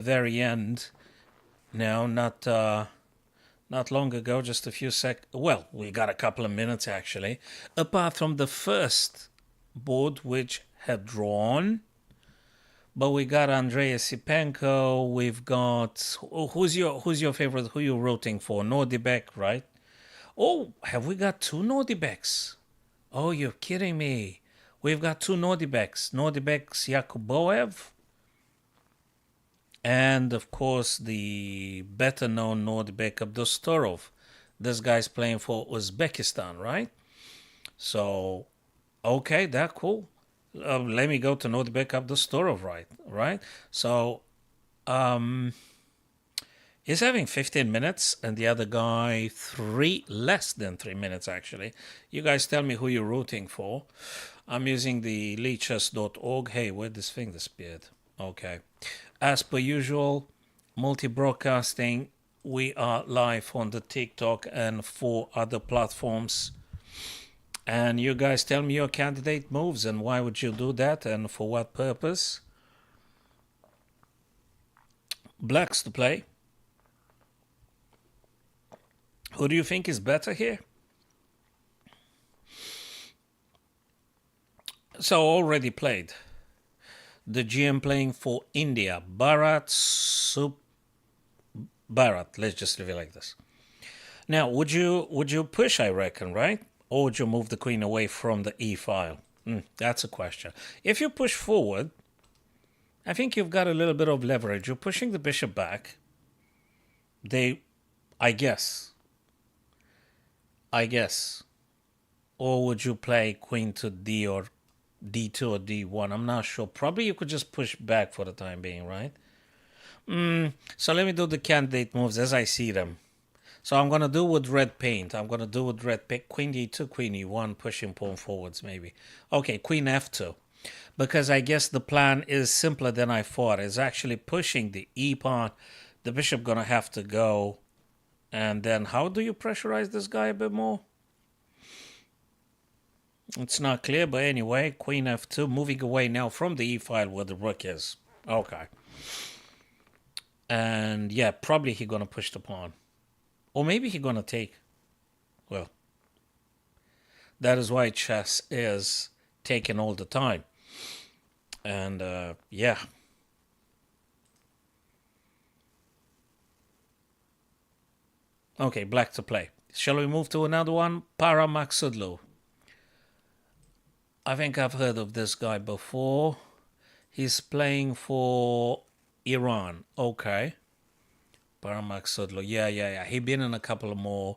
very end now, not long ago, just a few well, we got a couple of minutes actually, apart from the first board which had drawn. But we got Andrea Sipenko. We've got who's your favorite? Who you rooting for? Nordibek, right? Oh, have we got two Nordibeks? Oh, you're kidding me. We've got two Nordibeks. Nordibeks Yakuboev, and of course the better known Nordibek Abdostorov. This guy's playing for Uzbekistan, right? So, okay, that's cool. Let me go to Nordibek Abdostorov, right? So, um, he's having 15 minutes, and the other guy less than 3 minutes actually. You guys tell me who you're rooting for. I'm using the leechess.org. Hey, where'd this thing disappeared? Okay. As per usual, multi-broadcasting. We are live on the TikTok and 4 other platforms. And you guys tell me your candidate moves and why would you do that and for what purpose. Blacks to play. Who do you think is better here? So already played. The GM playing for India, Bharat. Let's just leave it like this. Now, would you push? I reckon, right? Or would you move the queen away from the e file? That's a question. If you push forward, I think you've got a little bit of leverage. You're pushing the bishop back. I guess. Or would you play queen to d or d2 or d1? I'm not sure. Probably you could just push back for the time being, right? So let me do the candidate moves as I see them. So I'm going to do with red paint. Queen d2, queen e1, pushing pawn forwards maybe. Okay, queen f2. Because I guess the plan is simpler than I thought. It's actually pushing the e pawn. The bishop going to have to go. And then how do you pressurize this guy a bit more? It's not clear, but anyway, queen f2, moving away now from the e file where the rook is. Okay. And yeah, probably he's going to push the pawn. Or maybe he's going to take. Well, that is why chess is taking all the time. And yeah. Okay, black to play. Shall we move to another one? Paramaxudlu. I think I've heard of this guy before. He's playing for Iran. Okay. Paramaxudlu. Yeah. He's been in a couple of more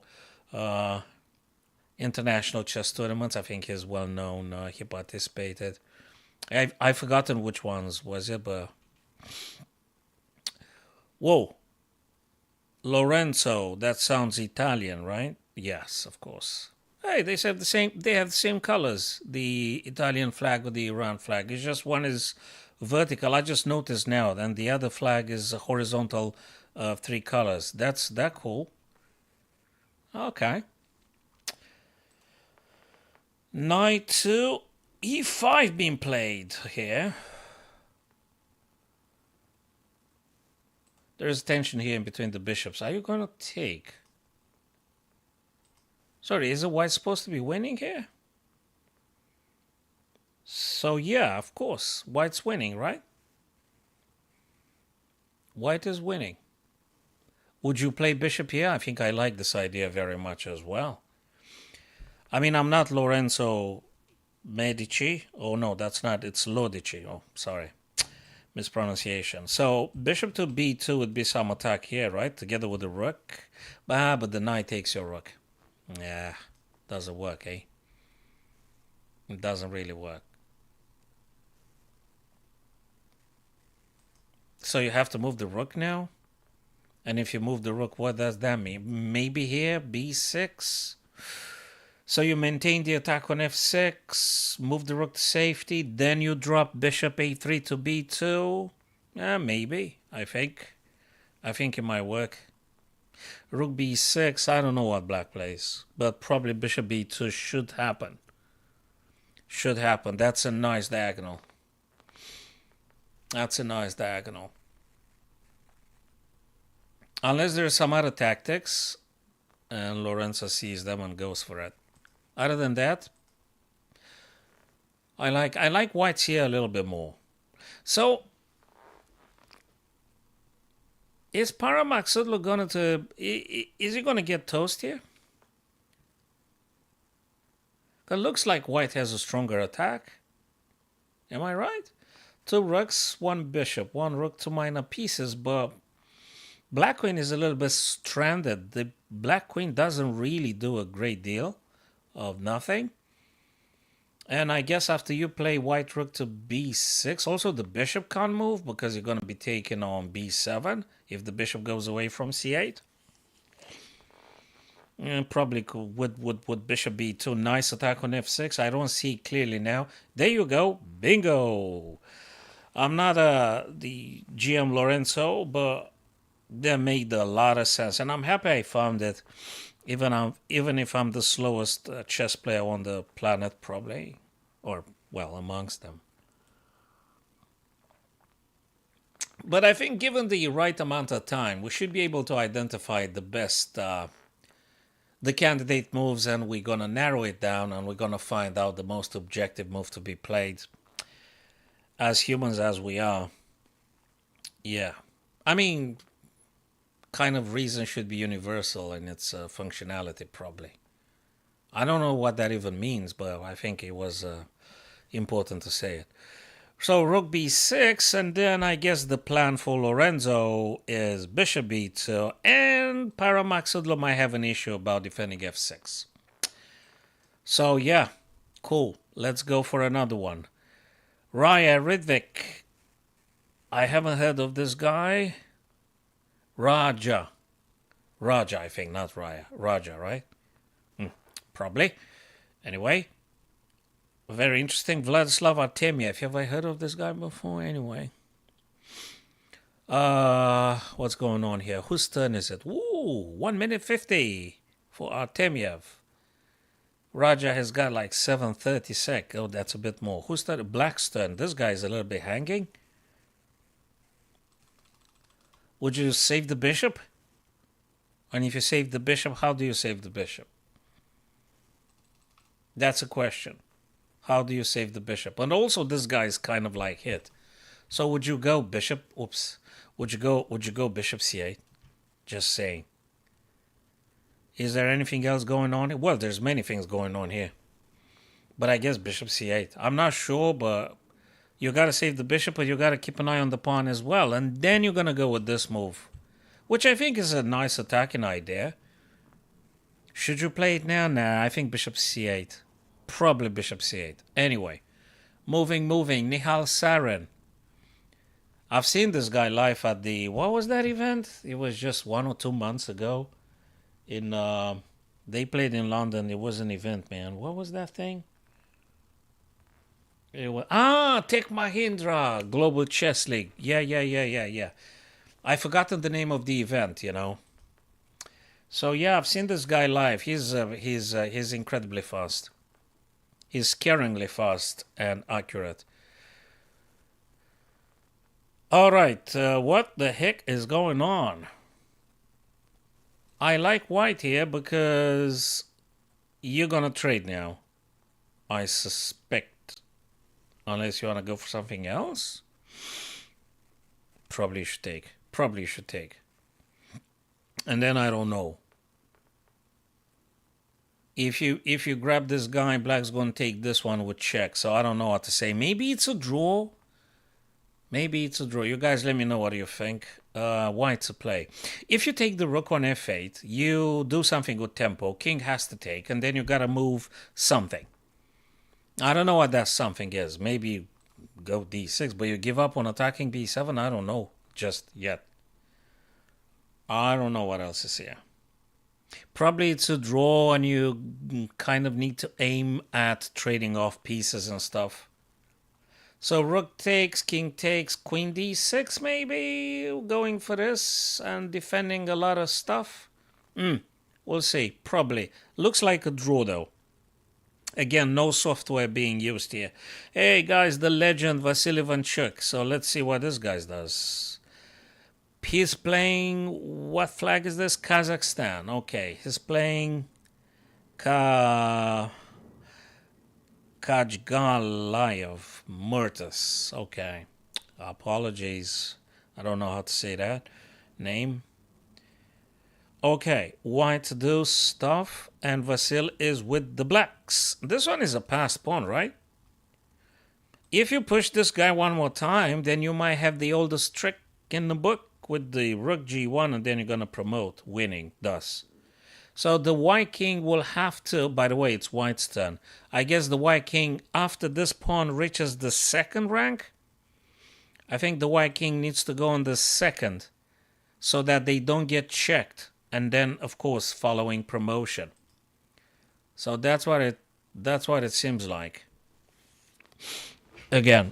international chess tournaments. I think he's well known. He participated. I've forgotten which ones was it, but whoa, Lorenzo. That sounds Italian, right? Yes, of course. Hey, they have the same. They have the same colors. The Italian flag with the Iran flag. It's just one is vertical. I just noticed now, and the other flag is a horizontal, 3 colors. That's that cool. Okay. Knight to e5 being played here. There's tension here in between the bishops. Are you gonna take? Sorry, is it white supposed to be winning here? So yeah, of course, white's winning, right? White is winning. Would you play bishop here? I think I like this idea very much as well. I mean, I'm not Lorenzo Medici. Oh no, that's not. It's Lodici. Oh, sorry. Mispronunciation. So bishop to b2 would be some attack here, right? Together with the rook. But the knight takes your rook. Yeah, doesn't work, eh? It doesn't really work. So you have to move the rook now? And if you move the rook, what does that mean? Maybe here, b6. So you maintain the attack on f6, move the rook to safety, then you drop bishop a3 to b2. Maybe, I think. I think it might work. Rook b6, I don't know what black plays, but probably bishop b2 should happen. Should happen. That's a nice diagonal. That's a nice diagonal. Unless there's some other tactics and Lorenzo sees them and goes for it. Other than that, I like whites here a little bit more. So is Paramaxudlo going to is he going to get toast here? It looks like white has a stronger attack. Am I right? 2 rooks, 1 bishop, 1 rook, 2 minor pieces, but black queen is a little bit stranded. The black queen doesn't really do a great deal of nothing. And I guess after you play white rook to b6, also the bishop can't move because you're going to be taking on b7 if the bishop goes away from c8. And probably would bishop b2. Nice attack on f6. I don't see it clearly now. There you go. Bingo. I'm not the GM Lorenzo, but that made a lot of sense. And I'm happy I found it. Even if I'm the slowest chess player on the planet, probably. Or, well, amongst them. But I think given the right amount of time, we should be able to identify the best the candidate moves, and we're going to narrow it down, and we're going to find out the most objective move to be played. As humans as we are. Yeah. I mean, kind of reason should be universal in its functionality, probably. I don't know what that even means, but I think it was important to say it. So rook b6, and then I guess the plan for Lorenzo is bishop b2, and Paramaxudlo might have an issue about defending f6. So yeah, cool. Let's go for another one. Raya Ridvik. I haven't heard of this guy. Raja, I think, not Raya. Raja, right? Probably. Anyway. Very interesting. Vladislav Artemiev. Have I heard of this guy before? Anyway. What's going on here? Whose turn is it? Ooh, 1 minute 50 for Artemiev. Raja has got like 7:30 sec. Oh, that's a bit more. Who's turn? Black's turn. This guy is a little bit hanging. Would you save the bishop? And if you save the bishop, how do you save the bishop? That's a question. How do you save the bishop? And also this guy is kind of like hit. So would you go bishop? Oops. Would you go bishop c8? Just saying. Is there anything else going on here? Well, there's many things going on here. But I guess bishop c8. I'm not sure, but you got to save the bishop, but you got to keep an eye on the pawn as well. And then you're going to go with this move, which I think is a nice attacking idea. Should you play it now? Nah, I think bishop c8. Probably bishop c8. Anyway, moving. Nihal Soren. I've seen this guy live at the... What was that event? It was just 1 or 2 months ago. They played in London. It was an event, man. What was that thing? It was... Tech Mahindra Global Chess League. Yeah. I've forgotten the name of the event, you know. So yeah, I've seen this guy live. He's incredibly fast. He's scaringly fast and accurate. All right, what the heck is going on? I like white here because you're going to trade now, I suspect. Unless you want to go for something else. Probably you should take. And then I don't know. If you grab this guy, black's going to take this one with check. So I don't know what to say. Maybe it's a draw. You guys let me know what you think. White's a play. If you take the rook on f8, you do something with tempo. King has to take, and then you got to move something. I don't know what that something is. Maybe go d6, but you give up on attacking b7? I don't know just yet. I don't know what else is here. Probably it's a draw, and you kind of need to aim at trading off pieces and stuff. So rook takes, king takes, queen d6 maybe, going for this and defending a lot of stuff. We'll see, probably. Looks like a draw though. Again, no software being used here. Hey guys, the legend Vasily Ivanchuk. So let's see what this guy does. He's playing, what flag is this? Kazakhstan. Okay, he's playing Kajgalayev Murtas. Okay, apologies. I don't know how to say that name. Okay, white do stuff, and Vasil is with the blacks. This one is a passed pawn, right? If you push this guy one more time, then you might have the oldest trick in the book with the rook g1, and then you're going to promote, winning, thus. So the white king will have to, by the way, it's white's turn. I guess the white king, after this pawn reaches the second rank, I think the white king needs to go on the second so that they don't get checked. And then, of course, following promotion. So that's what it seems like. Again,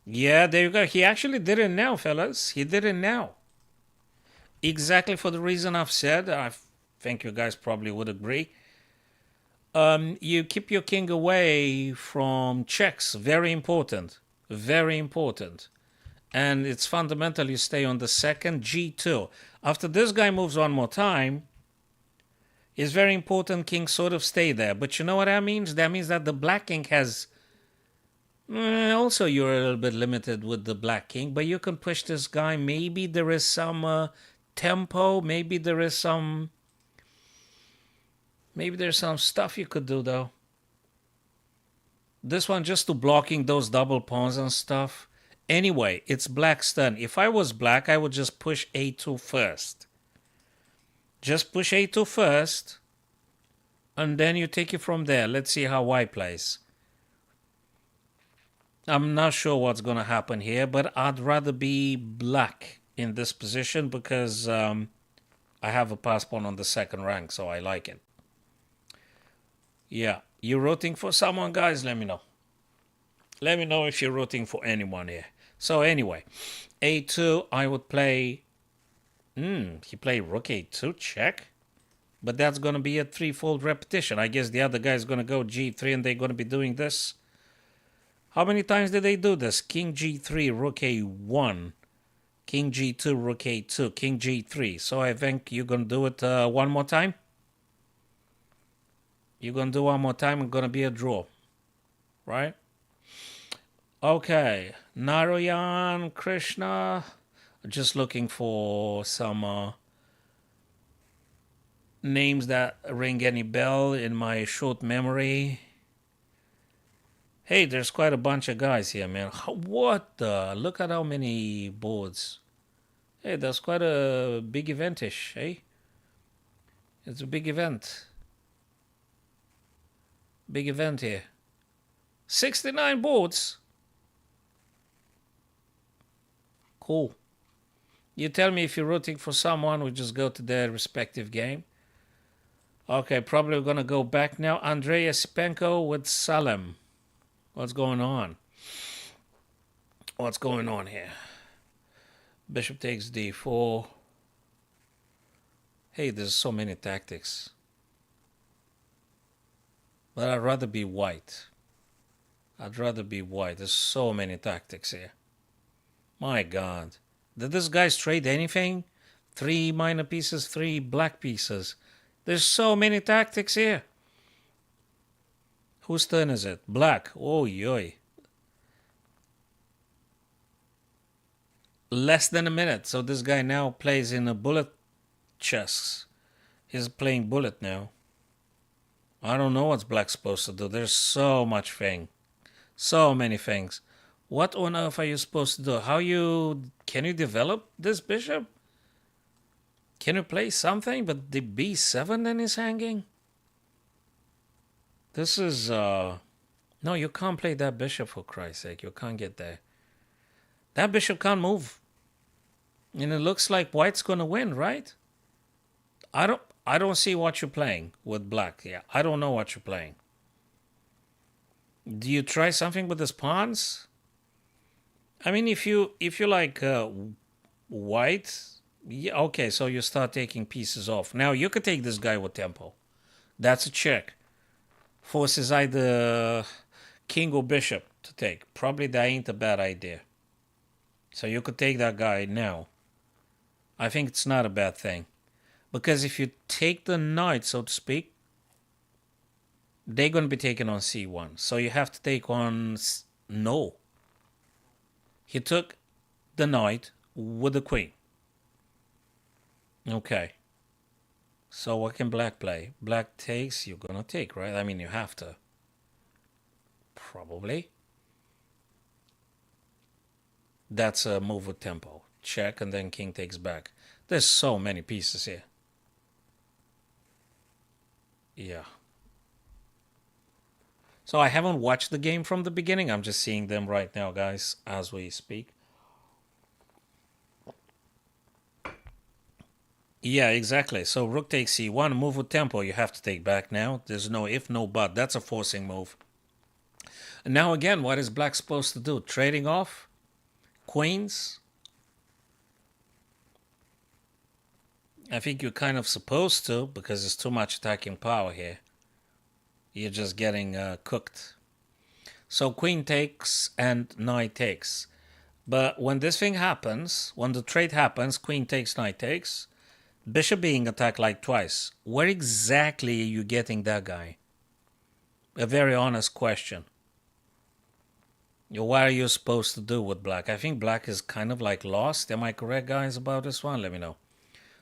yeah, there you go. He actually did it now, fellas. He did it now. Exactly for the reason I've said. I think you guys probably would agree. You keep your king away from checks. Very important. Very important. And it's fundamental you stay on the second, g2. After this guy moves one more time, it's very important king sort of stay there. But you know what that means? That means that the black king has... also, you're a little bit limited with the black king, but you can push this guy. Maybe there is some tempo. Maybe there's some stuff you could do, though. This one just to blocking those double pawns and stuff. Anyway, it's black's turn. If I was black, I would just push a2 first. Just push a2 first. And then you take it from there. Let's see how white plays. I'm not sure what's going to happen here, but I'd rather be black in this position because I have a pass pawn on the second rank, so I like it. Yeah, you're rooting for someone, guys? Let me know. Let me know if you're rooting for anyone here. So anyway, a2, I would play... he played rook a2, check. But that's going to be a threefold repetition. I guess the other guy is going to go g3 and they're going to be doing this. How many times did they do this? King g3, rook a1. King g2, rook a2, king g3. So I think you're going to do it one more time. You're going to do one more time. It's going to be a draw. Right? Okay. Narayan, Krishna. Just looking for some names that ring any bell in my short memory. Hey, there's quite a bunch of guys here, man. What the? Look at how many boards. Hey, that's quite a big eventish, eh? It's a big event. Big event here. 69 boards. Cool. You tell me if you're rooting for someone, we just go to their respective game. Okay, probably we're going to go back now. Andrei Esipenko with Salem. What's going on? What's going on here? Bishop takes d4. Hey, there's so many tactics. But I'd rather be white. I'd rather be white. There's so many tactics here. My God. Did this guy trade anything? 3 minor pieces, 3 black pieces. There's so many tactics here. Whose turn is it? Black. Oh, yoy. Less than a minute. So this guy now plays in a bullet chess. He's playing bullet now. I don't know what's black supposed to do. There's so much thing. So many things. What on earth are you supposed to do? Can you develop this bishop? Can you play something? But the b7 then is hanging? This is, no, you can't play that bishop for Christ's sake. You can't get there. That bishop can't move. And it looks like white's going to win, right? I don't see what you're playing with black. Yeah, I don't know what you're playing. Do you try something with his pawns? I mean, if you like white, yeah, okay, so you start taking pieces off. Now, you could take this guy with tempo. That's a check. Forces either king or bishop to take. Probably that ain't a bad idea. So you could take that guy now. I think it's not a bad thing. Because if you take the knight, so to speak, they're going to be taken on c1. So you have to take on... No. He took the knight with the queen. Okay. So what can black play? Black takes, you're going to take, right? I mean, you have to. Probably. That's a move with tempo. Check, and then king takes back. There's so many pieces here. Yeah. So I haven't watched the game from the beginning. I'm just seeing them right now, guys, as we speak. Yeah, exactly. So rook takes c1, move with tempo. You have to take back now. There's no if, no but. That's a forcing move. And now again, what is black supposed to do? Trading off? Queens? I think you're kind of supposed to, because there's too much attacking power here. You're just getting cooked. So queen takes and knight takes. But when this thing happens, when the trade happens, queen takes, knight takes, bishop being attacked like twice. Where exactly are you getting that guy? A very honest question. What are you supposed to do with black? I think black is kind of like lost. Am I correct, guys, about this one? Let me know.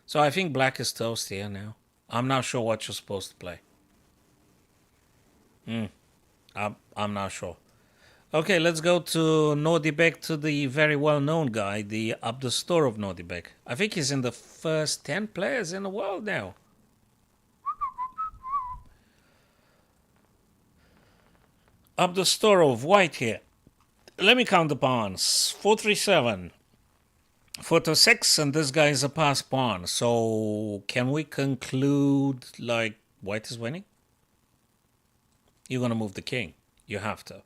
So I think black is toast here now. I'm not sure what you're supposed to play. I'm not sure. Okay, let's go to Nordibek, to the very well-known guy, the Abdustorov Nordibek. I think he's in the first 10 players in the world now. Abdustorov, white here. Let me count the pawns. 437. 4 to 6, and this guy is a pass pawn. So can we conclude like white is winning? You're going to move the king. You have to.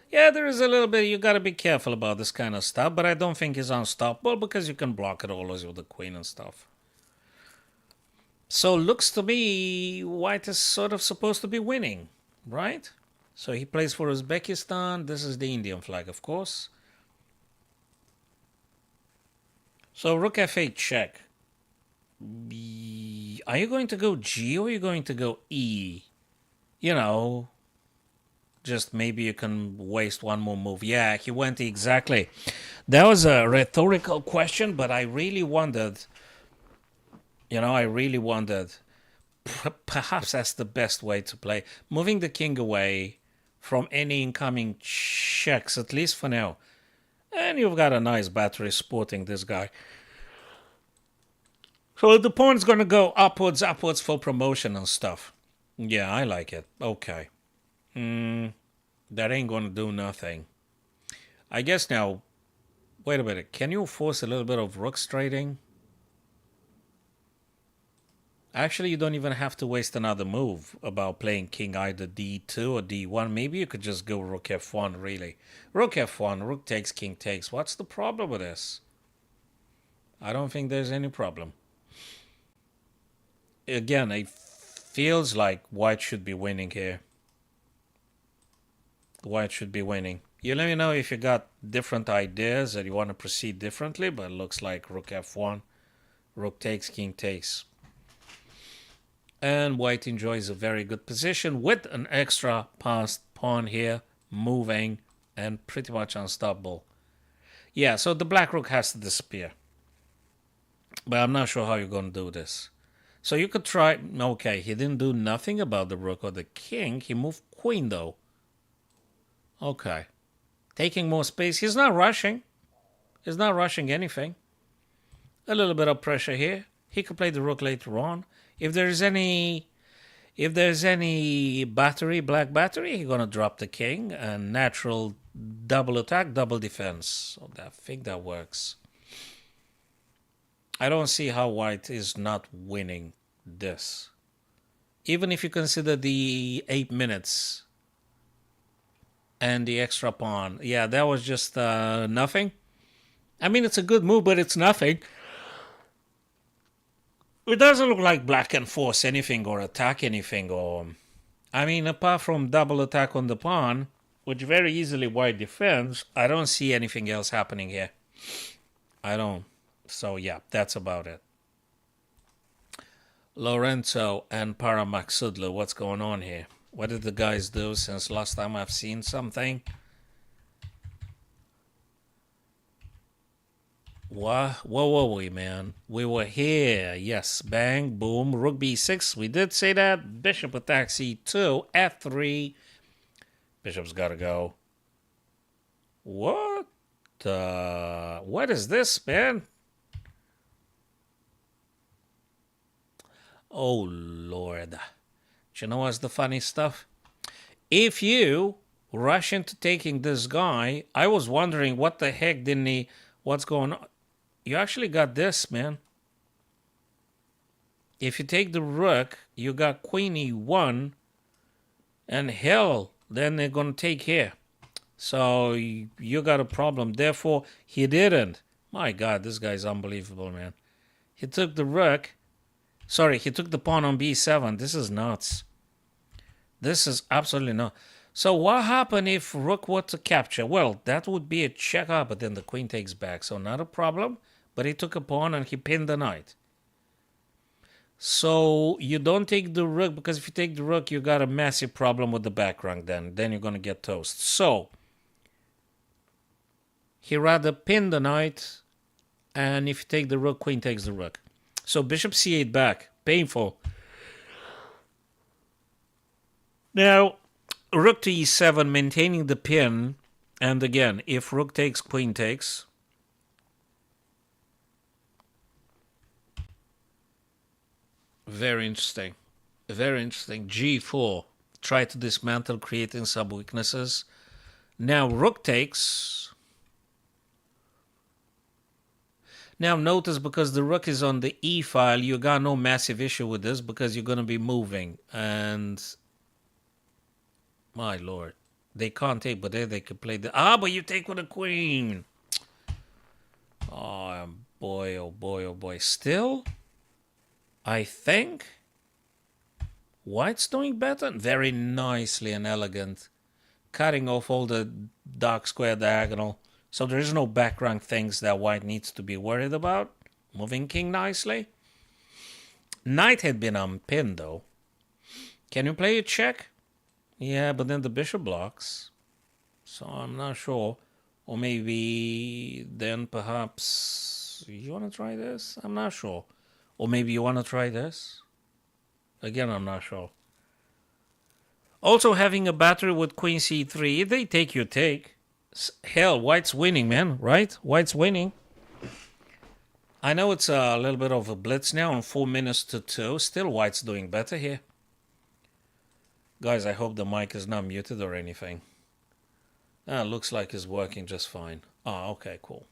Yeah, there is a little bit, you got to be careful about this kind of stuff, but I don't think it's unstoppable because you can block it always with the queen and stuff. So looks to me white is sort of supposed to be winning, right? So he plays for Uzbekistan. This is the Indian flag, of course. So rook f8 check. Are you going to go G or are you going to go E? You know, just maybe you can waste one more move. Yeah, he went exactly. That was a rhetorical question, but I really wondered. I really wondered. Perhaps that's the best way to play. Moving the king away from any incoming checks, at least for now. And you've got a nice battery supporting this guy. So the pawn's going to go upwards for promotion and stuff. Yeah, I like it. Okay. That ain't going to do nothing. I guess now, wait a minute. Can you force a little bit of rook trading? Actually, you don't even have to waste another move about playing king either d2 or d1. Maybe you could just go rook f1, really. Rook f1, rook takes, king takes. What's the problem with this? I don't think there's any problem. Again, it feels like white should be winning here. White should be winning. You let me know if you got different ideas that you want to proceed differently, but it looks like rook f1, rook takes, king takes. And white enjoys a very good position with an extra passed pawn here, moving, and pretty much unstoppable. Yeah, so the black rook has to disappear. But I'm not sure how you're going to do this. So you could try... Okay, he didn't do nothing about the rook or the king. He moved queen, though. Okay. Taking more space. He's not rushing. He's not rushing anything. A little bit of pressure here. He could play the rook later on. If there's any battery, black battery, he's gonna drop the king and natural double attack, double defense. So I think that works. I don't see how white is not winning this. Even if you consider the 8 minutes and the extra pawn. Yeah, that was just nothing. I mean, it's a good move, but it's nothing. It doesn't look like black can force anything or attack anything. I mean, apart from double attack on the pawn, which very easily white defends, I don't see anything else happening here. I don't. So yeah, that's about it. Lorenzo and Paramaxudlu, what's going on here? What did the guys do since last time I've seen something? What were we, man? We were here. Yes, bang, boom, rook b6. We did say that. Bishop attacks e2, f3. Bishop's got to go. What? What is this, man? Oh, Lord. Do you know what's the funny stuff? If you rush into taking this guy, I was wondering what the heck didn't he... What's going on? You actually got this, man. If you take the rook, you got queen e1, and hell, then they're going to take here. So you got a problem. Therefore, he didn't. My God, this guy's unbelievable, man. He took the rook. Sorry, he took the pawn on b7. This is nuts. This is absolutely nuts. So what happened if rook were to capture? Well, that would be a check up, but then the queen takes back. So not a problem. But he took a pawn and he pinned the knight. So you don't take the rook, because if you take the rook, you got a massive problem with the back rank then. Then you're going to get toast. So he rather pin the knight, and if you take the rook, queen takes the rook. So bishop c8 back. Painful. Now, rook to e7, maintaining the pin. And again, if rook takes, queen takes. Very interesting. Very interesting. g4. Try to dismantle, creating some weaknesses. Now, rook takes. Now, notice because the rook is on the e file, you got no massive issue with this because you're going to be moving. And, my lord, they can't take, but they could play the... Ah, but you take with a queen. Oh, boy, oh, boy, oh, boy. Still... I think white's doing better. Very nicely and elegant. Cutting off all the dark square diagonal. So there is no back rank things that white needs to be worried about. Moving king nicely. Knight had been unpinned though. Can you play a check? Yeah, but then the bishop blocks. So I'm not sure. Or maybe then perhaps... You want to try this? I'm not sure. Or maybe you want to try this? Again, I'm not sure. Also, having a battery with queen c3, if they take, you take. Hell, white's winning, man, right? White's winning. I know it's a little bit of a blitz now on 4 minutes to 2. Still, white's doing better here. Guys, I hope the mic is not muted or anything. Looks like it's working just fine. Ah, okay, cool.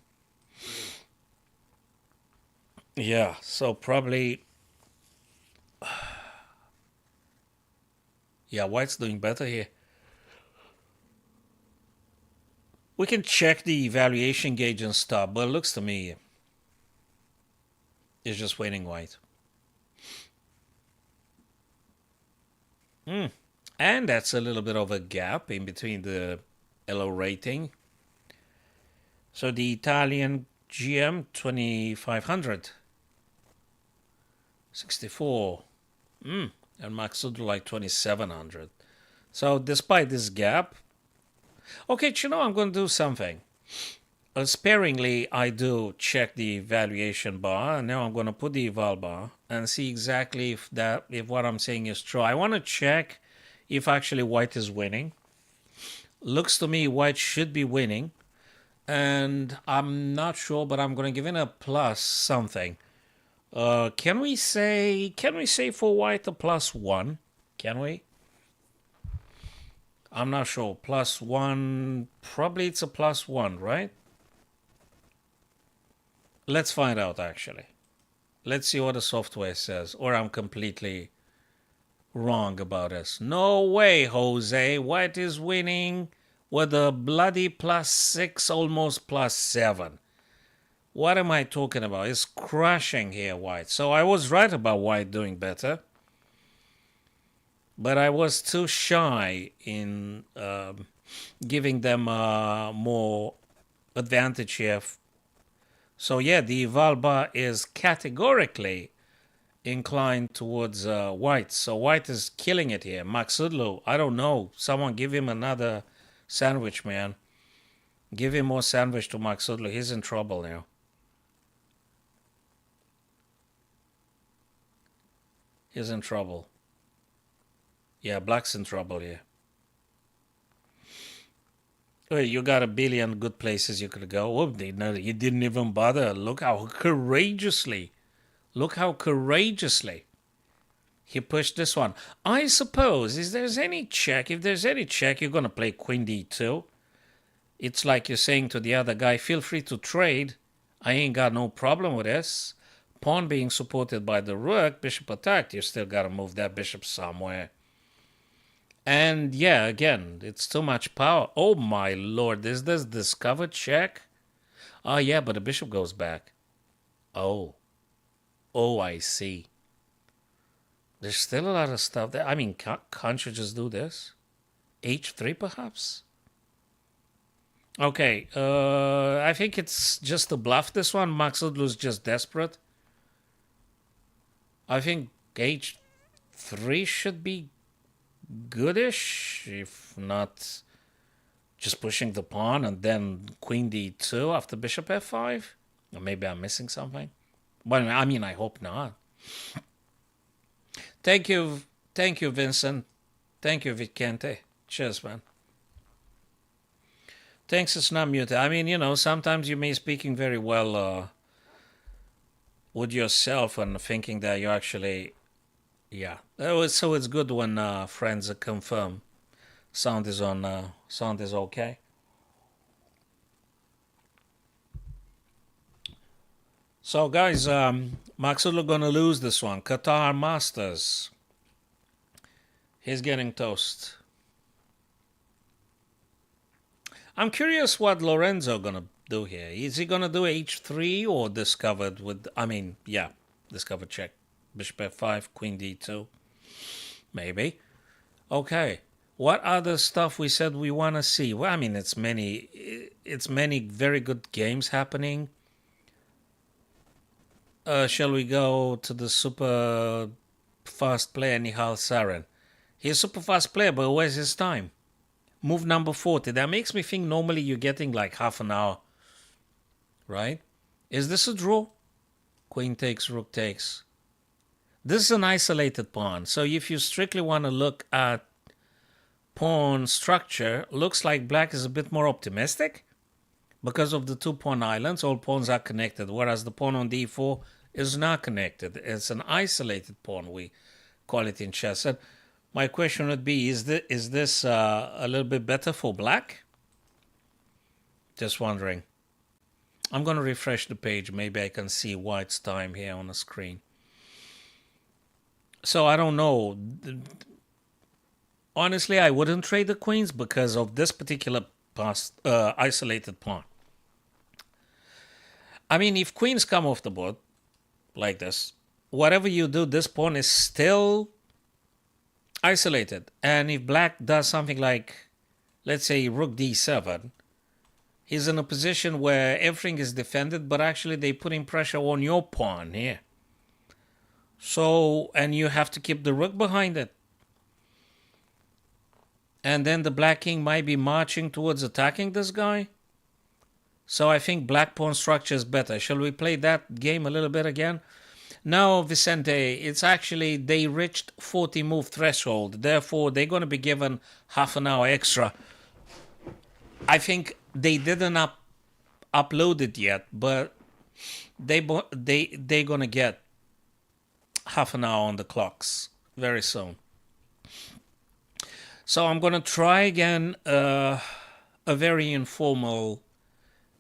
Yeah, so probably... Yeah, white's doing better here. We can check the evaluation gauge and stuff, but it looks to me it's just winning white. And that's a little bit of a gap in between the Elo rating. So the Italian GM 2500. 64. And Maxud like 2700. So despite this gap, okay, you know, I'm going to do something. Sparingly, I do check the evaluation bar, and now I'm going to put the eval bar and see exactly if what I'm saying is true. I want to check if actually white is winning. Looks to me white should be winning, and I'm not sure, but I'm going to give it a plus something. Can we say for white a +1? Can we? I'm not sure. +1, probably it's a +1, right? Let's find out, actually. Let's see what the software says, or I'm completely wrong about this. No way, Jose. White is winning with a bloody +6, almost +7. What am I talking about? It's crushing here, white. So I was right about white doing better. But I was too shy in giving them more advantage here So yeah, the eval bar is categorically inclined towards white. So white is killing it here. Maxudlu, I don't know. Someone give him another sandwich, man. Give him more sandwich to Maxudlu. He's in trouble now. He's in trouble. Yeah, black's in trouble here. Well, you got a billion good places you could go. Oh, you didn't even bother. Look how courageously. Look how courageously he pushed this one. I suppose, if there's any check, you're going to play Queen D2. It's like you're saying to the other guy, feel free to trade. I ain't got no problem with this. Pawn being supported by the rook, bishop attacked. You still got to move that bishop somewhere. And yeah, again, it's too much power. Oh my lord, is this discovered check? Oh yeah, but the bishop goes back. Oh. Oh, I see. There's still a lot of stuff there. I mean, can't you just do this? H3 perhaps? Okay, I think it's just a bluff this one. Maxudlu's just desperate. I think H3 should be goodish, if not just pushing the pawn and then Queen D2 after Bishop F5. Or maybe I'm missing something. But I mean, I hope not. Thank you, Vincent. Thank you, Vicente. Cheers, man. Thanks, it's not muted. I mean, sometimes you may be speaking very well with yourself and thinking that you actually, yeah. So it's good when friends confirm sound is on, sound is okay. So guys, Maxudlu gonna lose this one. Qatar Masters. He's getting toast. I'm curious what Lorenzo gonna do here. Is he gonna do H3 or discovered with? I mean, yeah, discovered check. Bishop F5, Queen D2. Maybe. Okay. What other stuff we said we want to see? Well, I mean, it's many very good games happening. Shall we go to the super fast player, Nihal Soren? He's a super fast player, but where's his time? Move number 40. That makes me think normally you're getting like half an hour. Right? Is this a draw? Queen takes, rook takes. This is an isolated pawn. So if you strictly want to look at pawn structure, looks like black is a bit more optimistic. Because of the 2-pawn islands, all pawns are connected, whereas the pawn on d4 is not connected. It's an isolated pawn, we call it in chess. And my question would be, is this a little bit better for black? Just wondering. I'm going to refresh the page. Maybe I can see white's time here on the screen. So I don't know. Honestly, I wouldn't trade the queens because of this particular isolated pawn. I mean, if queens come off the board like this, whatever you do, this pawn is still isolated. And if black does something like, let's say, rook d7, he's in a position where everything is defended, but actually they're putting pressure on your pawn here. So, and you have to keep the rook behind it. And then the black king might be marching towards attacking this guy. So I think black pawn structure is better. Shall we play that game a little bit again? No, Vicente, it's actually they reached 40 move threshold. Therefore, they're going to be given half an hour extra. I think they didn't upload it yet, but they're going to get half an hour on the clocks very soon. So I'm going to try again a very informal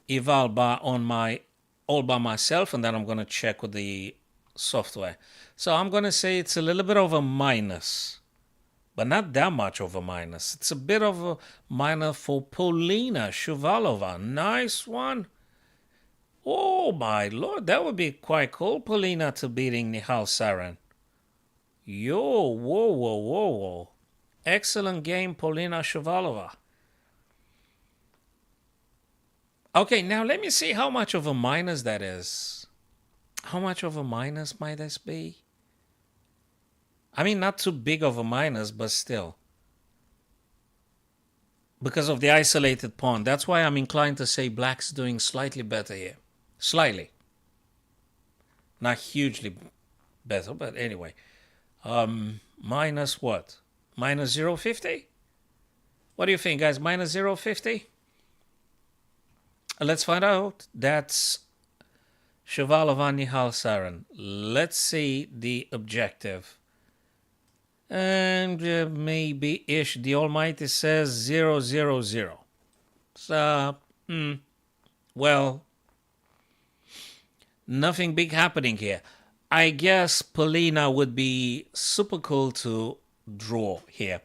eval bar on my all by myself, and then I'm going to check with the software. So I'm going to say it's a little bit of a minus, but not that much of a minus. It's a bit of a minus for Polina Shuvalova. Nice one. Oh my lord, that would be quite cool, Polina to beating Nihal Soren. Yo, whoa. Excellent game, Polina Shuvalova. Okay, now let me see how much of a minus that is. How much of a minus might this be? I mean, not too big of a minus, but still. Because of the isolated pawn. That's why I'm inclined to say black's doing slightly better here. Slightly. Not hugely better, but anyway. Minus what? Minus 0.50? What do you think, guys? Minus 0.50? Let's find out. That's Shavalov Nihal Soren. Let's see the objective. And maybe-ish. The Almighty says 0.00. So, well, nothing big happening here. I guess Polina would be super cool to draw here.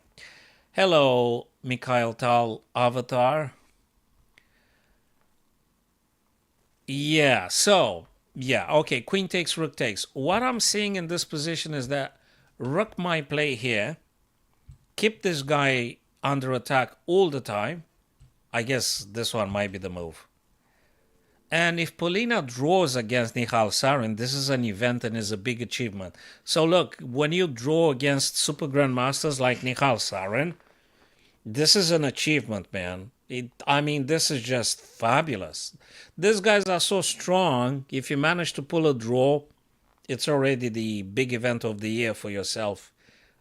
Hello, Mikhail Tal Avatar. Yeah, so, yeah, okay, queen takes, rook takes. What I'm seeing in this position is that rook might play here, keep this guy under attack all the time. I guess this one might be the move. And if Polina draws against Nihal Soren, this is an event and is a big achievement. So look, when you draw against super grandmasters like Nihal Soren, this is an achievement, man. I mean, this is just fabulous. These guys are so strong. If you manage to pull a draw, it's already the big event of the year for yourself,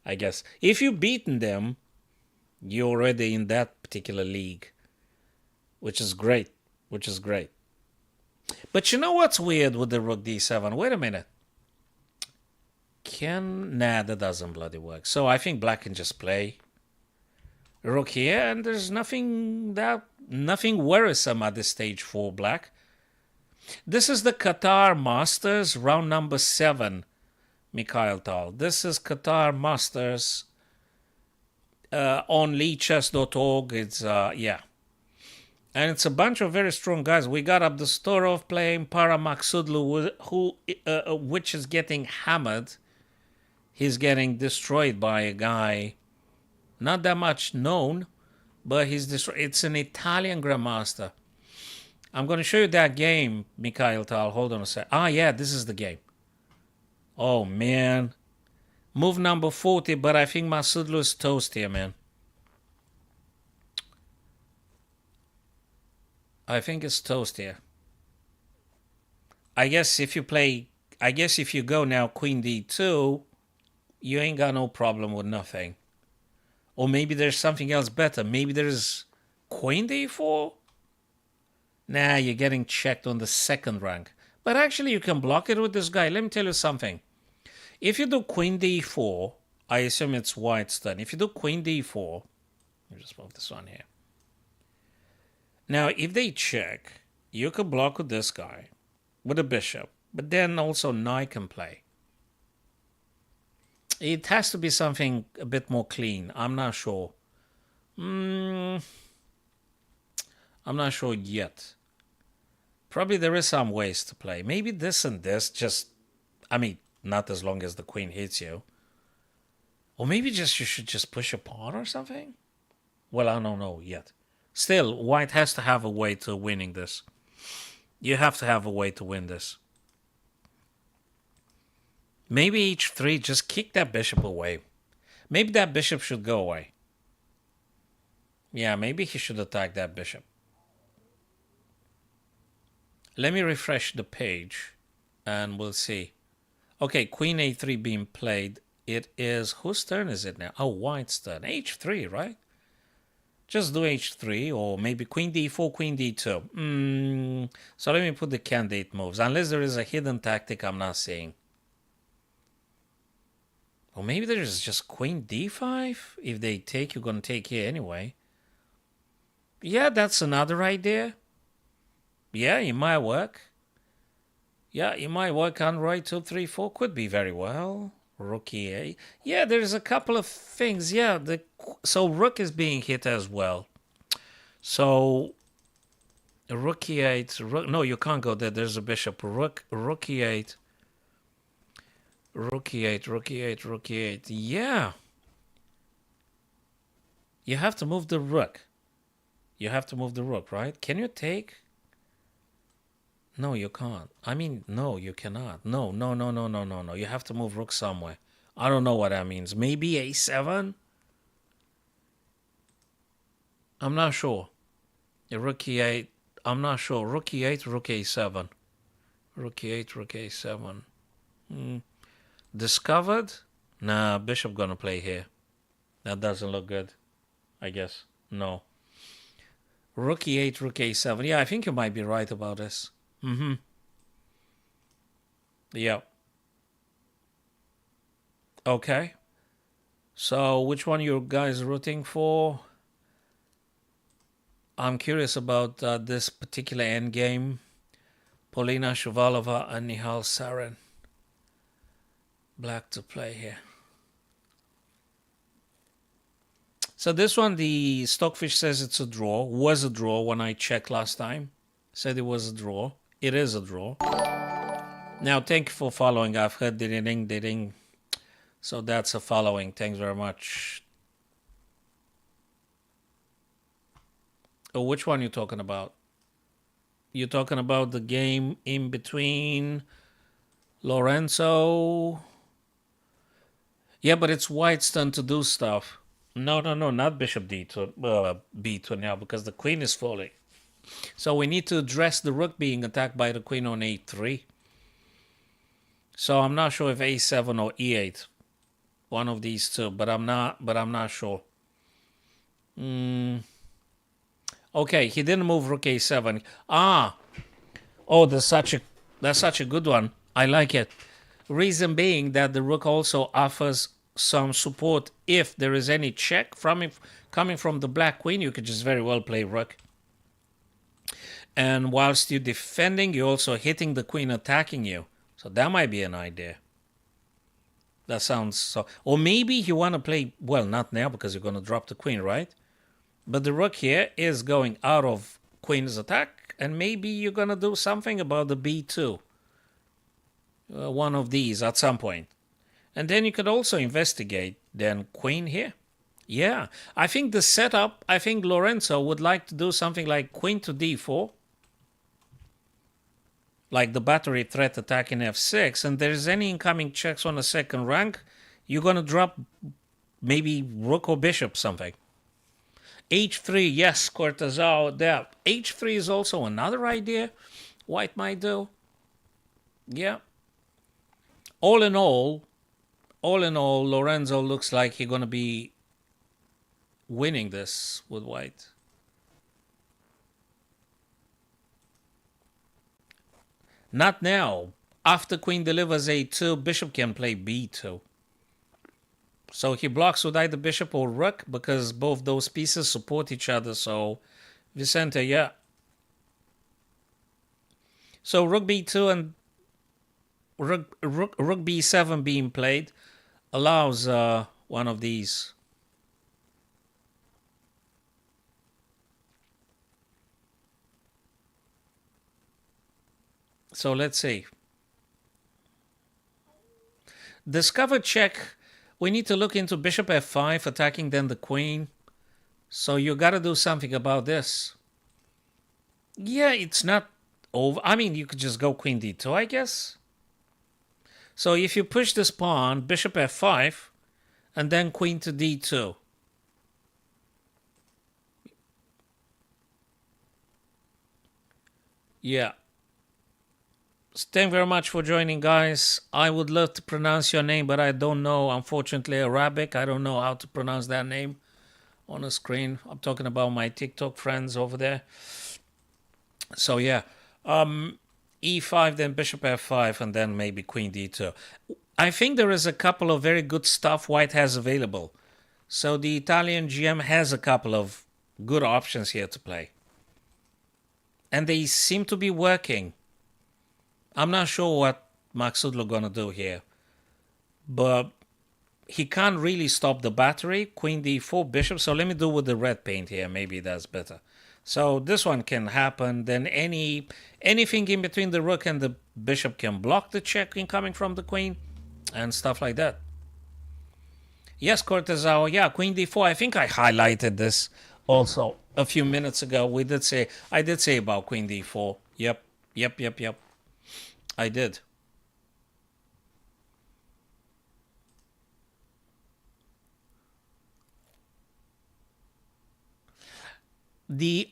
I guess. If you've beaten them, you're already in that particular league, which is great, which is great. But you know what's weird with the rook d7? Wait a minute. Nah, that doesn't bloody work. So I think black can just play rook here, and there's nothing worrisome at this stage for black. This is the Qatar Masters, round number 7, Mikhail Tal. This is Qatar Masters on leechess.org. It's, yeah. And it's a bunch of very strong guys. We got Abdustorov playing, Paramaksudlu, which is getting hammered. He's getting destroyed by a guy not that much known, but he's destroyed. It's an Italian grandmaster. I'm going to show you that game, Mikhail Tal. Hold on a sec. Ah, yeah, this is the game. Oh, man. Move number 40, but I think Masudlu is toast here, man. I think it's toast here. I guess if you go now queen d2, you ain't got no problem with nothing. Or maybe there's something else better. Maybe there's queen d4? Nah, you're getting checked on the second rank. But actually, you can block it with this guy. Let me tell you something. If you do queen d4, I assume it's white's turn. If you do queen d4, let me just move this one here. Now, if they check, you can block with this guy, with a bishop. But then also knight can play. It has to be something a bit more clean. I'm not sure. I'm not sure yet. Probably there is some ways to play. Maybe this and this, just, I mean, not as long as the queen hits you. Or maybe you should just push a pawn or something? Well, I don't know yet. Still, white has to have a way to winning this. You have to have a way to win this. Maybe h3, just kick that bishop away. Maybe that bishop should go away. Yeah, maybe he should attack that bishop. Let me refresh the page and we'll see. Okay, queen a3 being played. It is, whose turn is it now? Oh, white's turn. h3, right? Just do h3 or maybe queen d4, queen d2. So let me put the candidate moves. Unless there is a hidden tactic I'm not seeing. Or maybe there's just queen d5. If they take, you're going to take here anyway. Yeah, that's another idea. Yeah, it might work. Yeah, it might work on right 2, 3, 4. Could be very well. Rook e8. Yeah, there's a couple of things. Yeah, so rook is being hit as well. So rook e8. No, you can't go there. There's a bishop. Rook e8. Rook e8, rook e8, rook e8. Yeah. You have to move the rook. You have to move the rook, right? Can you take? No, you can't. I mean, no, you cannot. No, no, no, no, no, no, no. You have to move rook somewhere. I don't know what that means. Maybe a7? I'm not sure. Rook e8. I'm not sure. Rook e8, rook a7. Rook e8, rook a7. Discovered? Nah, bishop gonna play here. That doesn't look good, I guess. No. Rook e8, rook a7. Yeah, I think you might be right about this. Yeah. Okay. So, which one you guys rooting for? I'm curious about this particular endgame. Polina Shuvalova and Nihal Soren. Black to play here. So this one, the Stockfish says it's a draw. Was a draw when I checked last time. Said it was a draw. It is a draw. Now, thank you for following. I've heard ding, ding. So that's a following. Thanks very much. Oh, which one you talking about? You're talking about the game in between Lorenzo. Yeah, but it's White's turn to do stuff. No, not bishop d2, b2 now, because the queen is falling. So we need to address the rook being attacked by the queen on a3. So I'm not sure if a7 or e8, one of these two, but I'm not sure. Okay, he didn't move rook a7. Oh, that's such a good one. I like it. Reason being that the rook also offers some support. If there is any check coming from the black queen, you could just very well play rook. And whilst you're defending, you're also hitting the queen attacking you. So that might be an idea. That sounds so. Or maybe you want to play, well, not now because you're going to drop the queen, right? But the rook here is going out of queen's attack. And maybe you're going to do something about the b2. One of these at some point. And then you could also investigate then queen here. Yeah, I think the setup, I think Lorenzo would like to do something like queen to d4. Like the battery threat attack in f6. And there's any incoming checks on the second rank, you're going to drop maybe rook or bishop something. h3, yes, Cortazao there. h3 is also another idea White might do. Yeah. All in all, Lorenzo looks like he's going to be winning this with White. Not now. After queen delivers a2, bishop can play b2. So he blocks with either bishop or rook because both those pieces support each other. So Vicente, yeah. So rook b2 and rook b7 being played allows one of these. So let's see. Discover check. We need to look into bishop f5 attacking then the queen. So you got to do something about this. Yeah, it's not over. I mean, you could just go queen d2, I guess. So if you push this pawn, bishop f5, and then queen to d2. Yeah. Thank you very much for joining, guys. I would love to pronounce your name, but I don't know, unfortunately, Arabic. I don't know how to pronounce that name on the screen. I'm talking about my TikTok friends over there. So, yeah. E5, then bishop f5, and then maybe queen d2. I think there is a couple of very good stuff White has available. So the Italian GM has a couple of good options here to play. And they seem to be working. I'm not sure what Maksudlo gonna do here. But he can't really stop the battery. Queen d4, bishop. So let me do with the red paint here. Maybe that's better. So this one can happen. Then anything in between the rook and the bishop can block the check incoming from the queen. And stuff like that. Yes, Cortezao. Yeah, queen d4. I think I highlighted this also a few minutes ago. I did say about queen d4. Yep. Yep. I did. The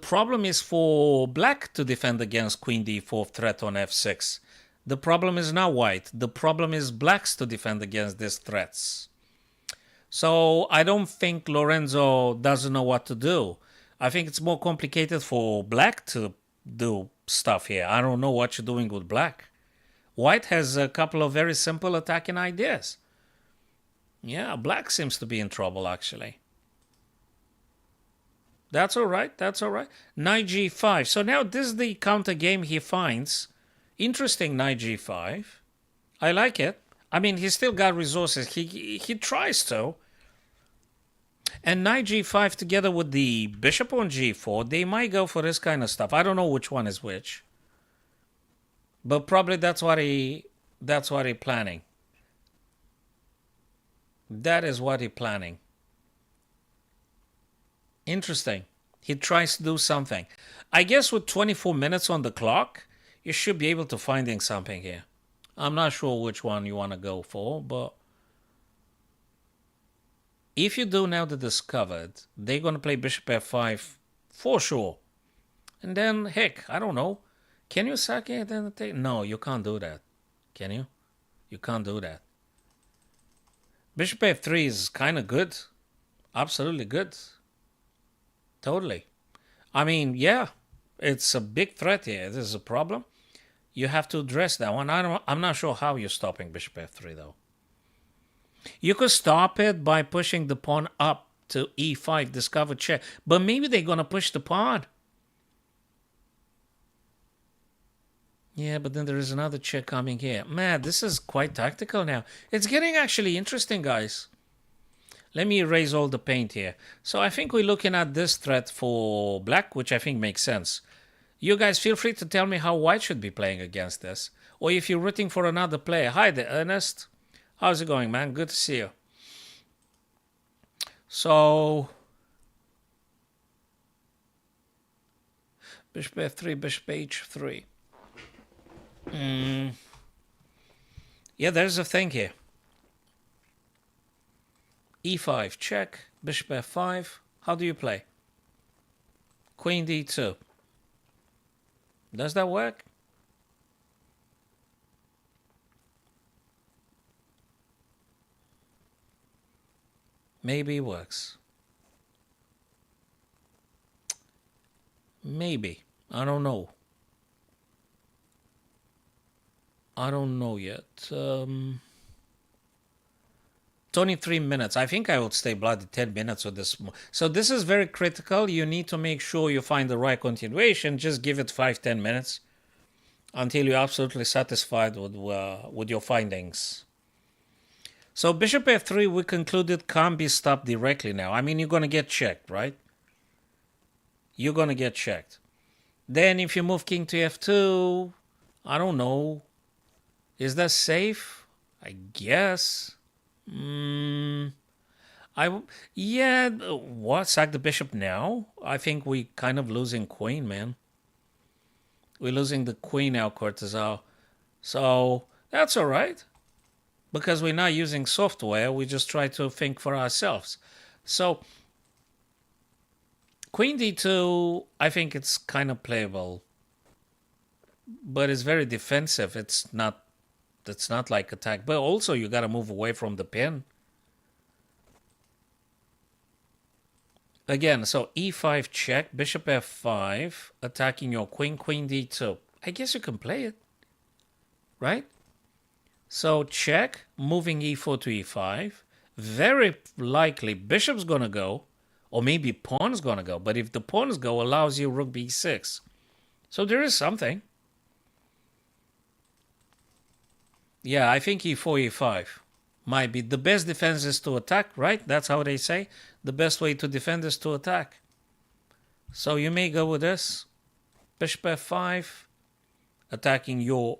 problem is for black to defend against queen d4 threat on f6. The problem is not white. The problem is black's to defend against these threats. So I don't think Lorenzo doesn't know what to do. I think it's more complicated for black to do stuff here. I don't know what you're doing with black. White has a couple of very simple attacking ideas. Yeah, black seems to be in trouble actually. That's all right. That's all right. Knight g5. So now this is the counter game he finds. Interesting knight g5. I like it. I mean, he's still got resources. He tries to. And knight g5 together with the bishop on g4, they might go for this kind of stuff. I don't know which one is which. But probably that's what he planning. That is what he planning. Interesting. He tries to do something. I guess with 24 minutes on the clock, you should be able to finding something here. I'm not sure which one you want to go for, but if you do now the discovered, they're going to play bishop f5 for sure. And then, heck, I don't know. Can you sack it and take? No, you can't do that. Can you? You can't do that. Bishop f3 is kind of good. Absolutely good. Totally. I mean, yeah, it's a big threat here. This is a problem. You have to address that one. I'm not sure how you're stopping bishop f3 though. You could stop it by pushing the pawn up to e5, discover check. But maybe they're going to push the pawn. Yeah, but then there is another check coming here. Man, this is quite tactical now. It's getting actually interesting, guys. Let me erase all the paint here. So I think we're looking at this threat for black, which I think makes sense. You guys feel free to tell me how white should be playing against this. Or if you're rooting for another player. Hi there, Ernest. How's it going, man? Good to see you. So, bishop f3, bishop h3. Yeah, there's a thing here. e5, check. Bishop f5. How do you play? Queen d2. Does that work? Maybe it works. Maybe. I don't know. I don't know yet. 23 minutes. I think I would stay bloody 10 minutes with this. So this is very critical. You need to make sure you find the right continuation. Just give it 5-10 minutes until you're absolutely satisfied with your findings. So bishop f3, we concluded, can't be stopped directly now. I mean, you're going to get checked, right? You're going to get checked. Then if you move king to f2, I don't know. Is that safe? I guess. Yeah, what? Sack the bishop now? I think we kind of losing queen, man. We're losing the queen now, Cortazar. So that's all right. Because we're not using software, we just try to think for ourselves. So queen d2, I think it's kind of playable. But it's very defensive. It's not like attack. But also you got to move away from the pin. Again, so e5 check, bishop f5, attacking your queen, queen d2. I guess you can play it, right? So check, moving e4 to e5. Very likely bishop's going to go, or maybe pawn's going to go. But if the pawns go, allows you rook b6. So there is something. Yeah, I think e4, e5 might be. The best defense is to attack, right? That's how they say. The best way to defend is to attack. So you may go with this. Bishop f5, attacking your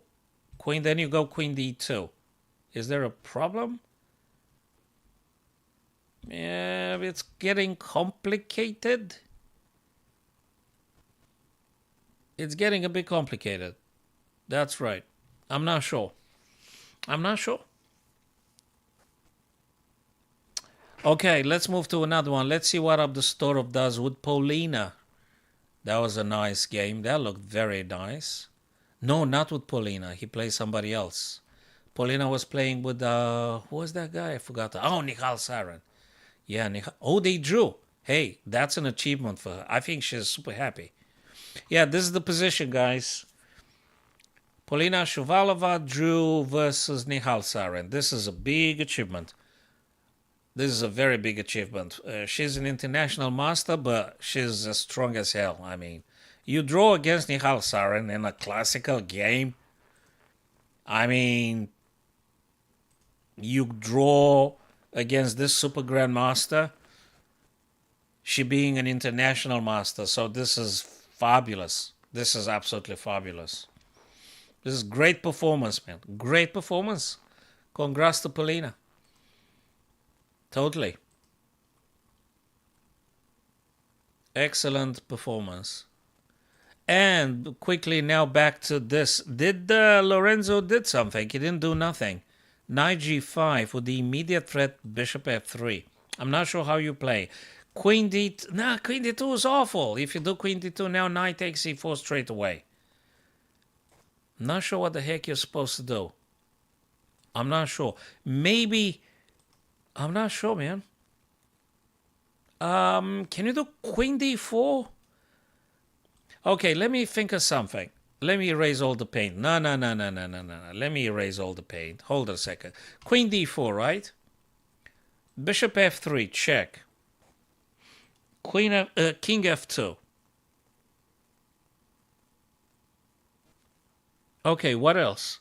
queen. Then you go queen d2. Is there a problem? Yeah, it's getting complicated. It's getting a bit complicated. That's right. I'm not sure. I'm not sure. Okay, let's move to another one. Let's see what Abdustorov does with Paulina. That was a nice game. That looked very nice. No, not with Paulina. He played somebody else. Paulina was playing with, who was that guy? I forgot. Oh, Nihal Sarin. Yeah, Nihal. Oh, they drew. Hey, that's an achievement for her. I think she's super happy. Yeah, this is the position, guys. Polina Shuvalova drew versus Nihal Sarin. This is a big achievement. This is a very big achievement. She's an international master, but she's as strong as hell. I mean, you draw against Nihal Sarin in a classical game. I mean, you draw against this super grandmaster. She being an international master. So this is fabulous. This is absolutely fabulous. This is great performance, man. Great performance. Congrats to Polina. Totally. Excellent performance. And quickly now back to this. Did Lorenzo did something? He didn't do nothing. Knight g5 with the immediate threat bishop f3. I'm not sure how you play. Queen d2. Nah, queen d2 is awful. If you do queen d2 now, knight takes e4 straight away. I'm not sure what the heck you're supposed to do. I'm not sure. Maybe... I'm not sure, man. Can you do queen d4? Okay, let me think of something. Let me erase all the paint. No. Let me erase all the paint. Hold on a second. Queen d4, right? Bishop f3, check. King f2. Okay, what else?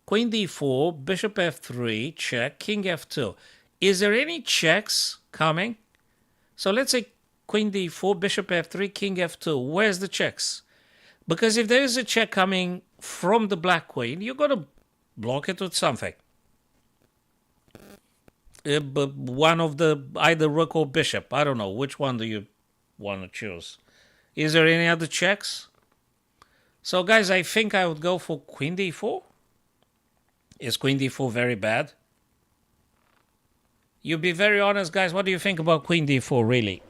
Queen d4, bishop f3, check, king f2. Is there any checks coming? So let's say queen d4, bishop f3, king f2. Where's the checks? Because if there is a check coming from the black queen, you're going to block it with something. But one of the, either rook or bishop. I don't know. Which one do you want to choose? Is there any other checks? So guys, I think I would go for queen d4. Is queen d4 very bad? You be very honest, guys. What do you think about queen d4, really?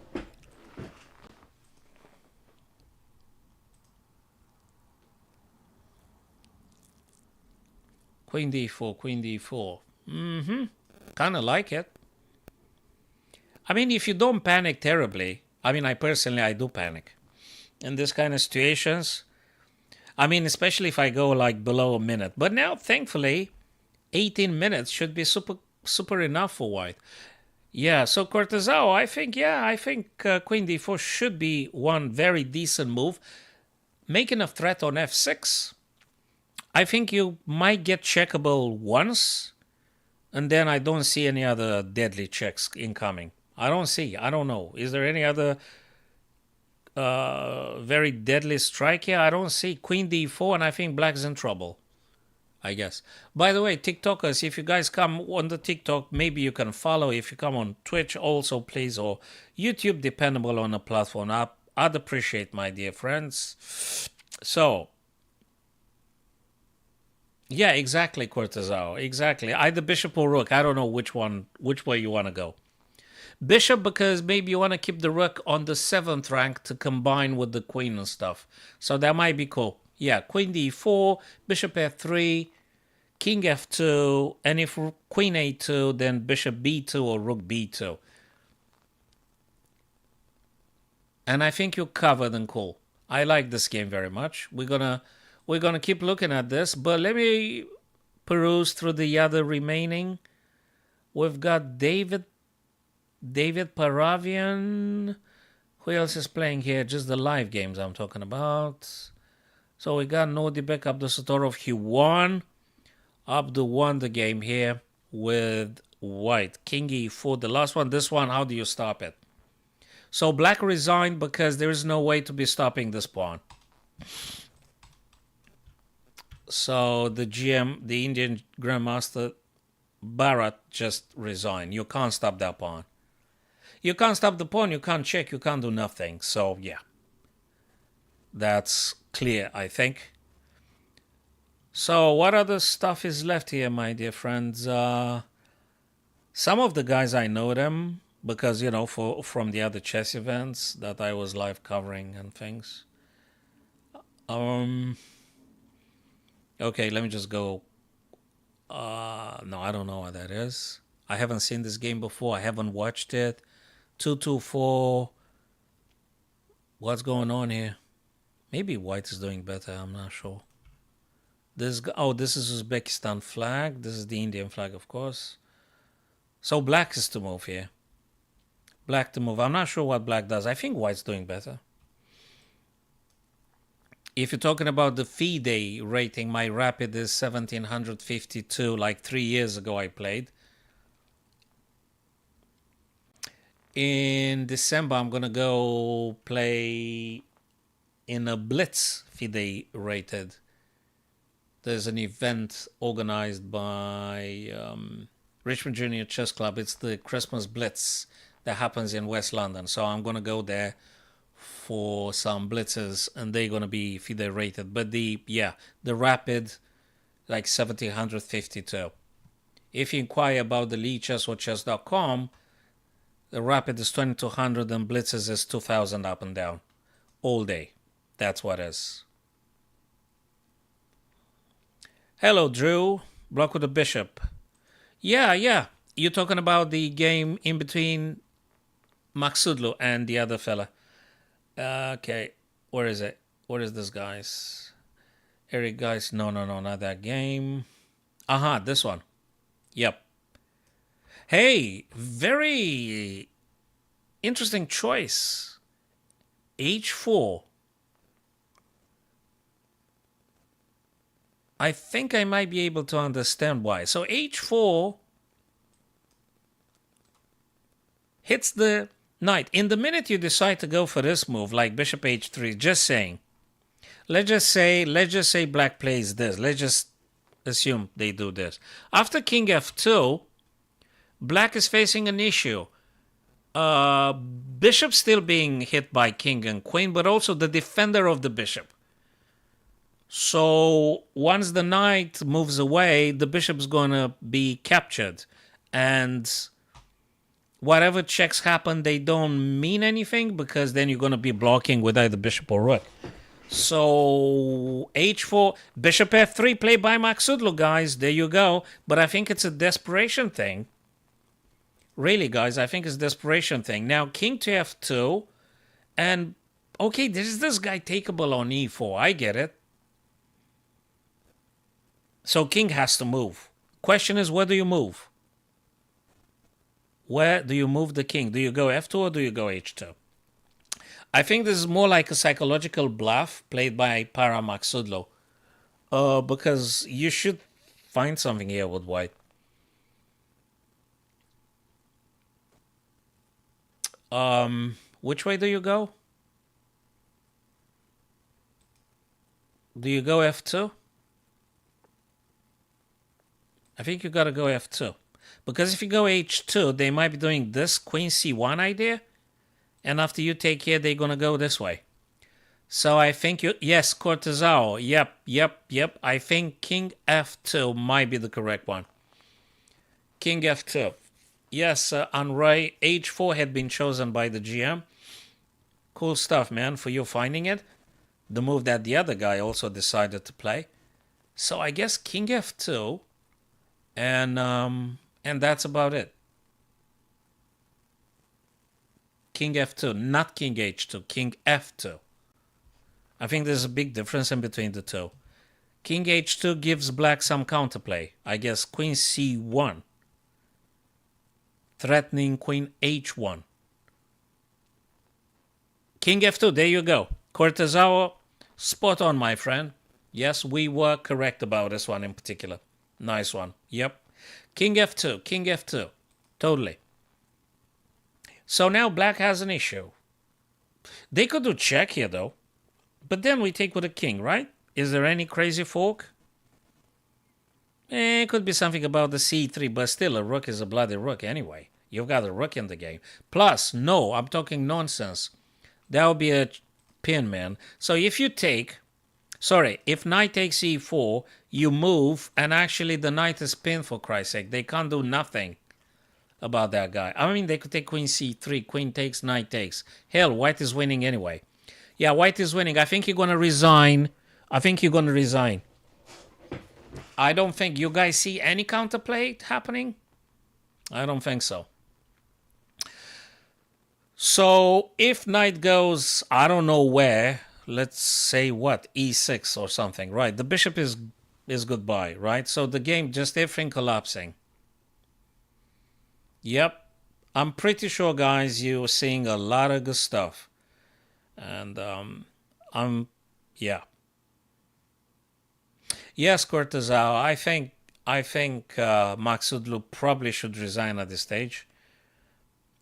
Queen d4, queen d4. Kind of like it. I mean, if you don't panic terribly, I mean, I do panic. In this kind of situations, I mean, especially if I go like below a minute. But now, thankfully, 18 minutes should be super enough for white. Yeah, so Cortezao, I think queen d4 should be one very decent move. Making a threat on f6. I think you might get checkable once, and then I don't see any other deadly checks incoming. I don't know. Is there any other very deadly strike here? I don't see. Queen d4, and I think black's in trouble, I guess. By the way, TikTokers, if you guys come on the TikTok, maybe you can follow. If you come on Twitch also, please, or YouTube, dependable on the platform. I'd appreciate, my dear friends. So, yeah, exactly, Cortezao. Exactly. Either bishop or rook. I don't know which way you want to go. Bishop, because maybe you want to keep the rook on the 7th rank to combine with the queen and stuff. So that might be cool. Yeah, queen d4, bishop f3, king f2, and if queen a2, then bishop b2 or rook b2. And I think you're covered and cool. I like this game very much. We're gonna keep looking at this, but let me peruse through the other remaining. We've got David Paravian. Who else is playing here? Just the live games I'm talking about. So we got Nordibek Abdusatorov. He won. Abdu won the game here with white. King e4, the last one. This one, how do you stop it? So black resigned because there is no way to be stopping this pawn. So the GM, the Indian Grandmaster Bharat, just resigned. You can't stop that pawn. You can't stop the pawn. You can't check. You can't do nothing. So, yeah. That's clear, I think. So what other stuff is left here, my dear friends? Some of the guys I know them because, from the other chess events that I was live covering and things. Okay, let me just go. No, I don't know what that is. I haven't seen this game before. I haven't watched it. 224. What's going on here? Maybe white is doing better. I'm not sure. This is Uzbekistan flag. This is the Indian flag, of course. So black is to move here. Black to move. I'm not sure what black does. I think white's doing better. If you're talking about the FIDE rating, my rapid is 1752. Like 3 years ago I played. In December, I'm going to go play in a Blitz FIDE rated. There's an event organized by Richmond Junior Chess Club. It's the Christmas Blitz that happens in West London. So I'm going to go there for some blitzes, and they're going to be FIDE rated. But the rapid, like 1752. If you inquire about the Chess or chess.com, the rapid is 2200 and blitzes is 2000 up and down all day. That's what it is. Hello, Drew. Block with the bishop. Yeah. You're talking about the game in between Maksudlu and the other fella. Okay. Where is it? What is this, guys? Eric, guys. No, not that game. This one. Yep. Hey, very interesting choice. H4. I think I might be able to understand why. So H4 hits the knight. In the minute you decide to go for this move, like bishop H3, just saying. Let's just say black plays this. Let's just assume they do this. After king F2, black is facing an issue. Bishop still being hit by king and queen, but also the defender of the bishop. So once the knight moves away, the bishop's going to be captured. And whatever checks happen, they don't mean anything because then you're going to be blocking with either bishop or rook. So H4, bishop F3 played by Maksudlu, guys. There you go. But I think it's a desperation thing. Really, guys, I think it's a desperation thing. Now, king to F2. And, okay, there's this guy takeable on E4. I get it. So king has to move. Question is, where do you move? Where do you move the king? Do you go F2 or do you go H2? I think this is more like a psychological bluff played by Para Maksudlu. Because you should find something here with white. Which way do you go? Do you go F2? I think you gotta go F2. Because if you go H2, they might be doing this Queen C1 idea. And after you take here, they're gonna go this way. So I think yes, Cortezao. Yep. I think King F2 might be the correct one. King F2. Yes, Anray, H4 had been chosen by the GM. Cool stuff, man, for you finding it. The move that the other guy also decided to play. So I guess King F2. And that's about it. King F2, not King H2, King F2. I think there's a big difference in between the two. King H2 gives black some counterplay. I guess Queen C1. Threatening Queen H1. King F2, there you go. Cortezao, spot on, my friend. Yes, we were correct about this one in particular. Nice one. Yep. King F2. Totally. So now black has an issue. They could do check here, though. But then we take with a king, right? Is there any crazy fork? It could be something about the C3, but still a rook is a bloody rook anyway. You've got a rook in the game. Plus, no, I'm talking nonsense. That would be a pin, man. So if you take, sorry, if knight takes e4, you move, and actually the knight is pinned, for Christ's sake. They can't do nothing about that guy. I mean, they could take queen c3, queen takes, knight takes. Hell, white is winning anyway. Yeah, white is winning. I think you're going to resign. I think you're going to resign. I don't think you guys see any counterplay happening. I don't think so. So if knight goes, I don't know where, let's say what, e6 or something, right? The bishop is goodbye, right? So the game, just everything collapsing. Yep. I'm pretty sure, guys, you're seeing a lot of good stuff. And yeah. Yes, Cortazao, I think Maksudlu probably should resign at this stage.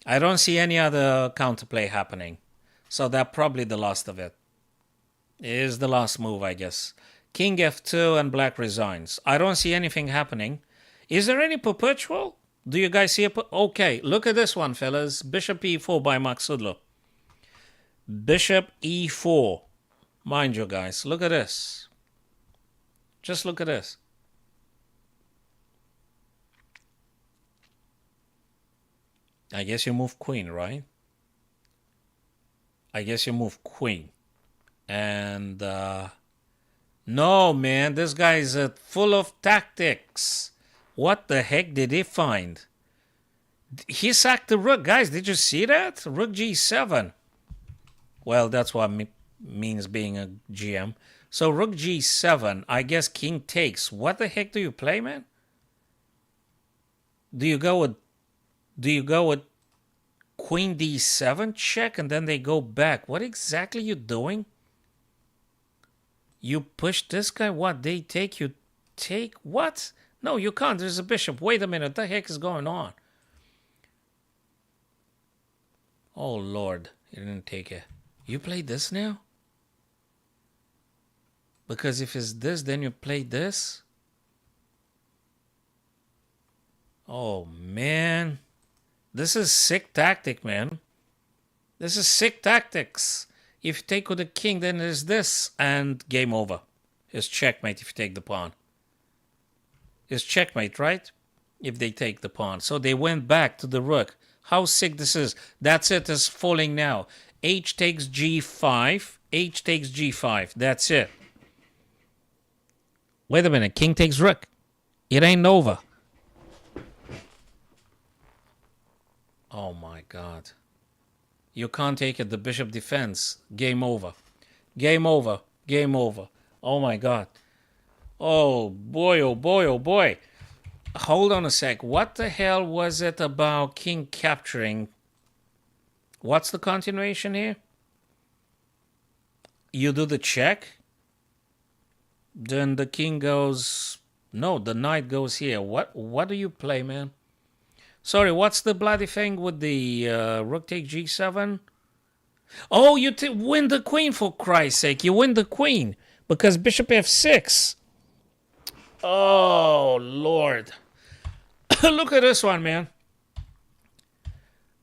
I don't see any other counterplay happening. So that's probably the last of it. It is the last move, I guess. King f2 and black resigns. I don't see anything happening. Is there any perpetual? Do you guys see a... Okay, look at this one, fellas. Bishop e4 by Maksudlu. Bishop e4. Mind you, guys. Look at this. Just look at this. I guess you move queen, right? I guess you move queen. And no, man, this guy is full of tactics. What the heck did he find? He sacked the rook. Guys, did you see that? Rook g7. Well, that's what means being a GM. So rook g7, I guess king takes. What the heck do you play, man? Do you go with queen d7 check and then they go back? What exactly you doing? You push this guy? What? They take, you take? What? No, you can't. There's a bishop. Wait a minute. What the heck is going on? Oh, Lord. You didn't take it. You play this now? Because if it's this, then you play this? Oh, man. This is sick tactic, man. This is sick tactics. If you take with the king, then there's this. And game over. It's checkmate if you take the pawn. It's checkmate, right? If they take the pawn. So they went back to the rook. How sick this is. That's it. It's falling now. H takes g5. H takes g5. That's it. Wait a minute. King takes rook. It ain't over. Oh my God. You can't take it. The bishop defends. Game over. Game over. Game over. Oh my God. Oh boy, oh boy, oh boy. Hold on a sec. What the hell was it about king capturing? What's the continuation here? You do the check. Then the king goes... No, the knight goes here. What do you play, man? Sorry, what's the bloody thing with the rook take g7? Oh, you win the queen, for Christ's sake. You win the queen because bishop f6. Oh, Lord. Look at this one, man.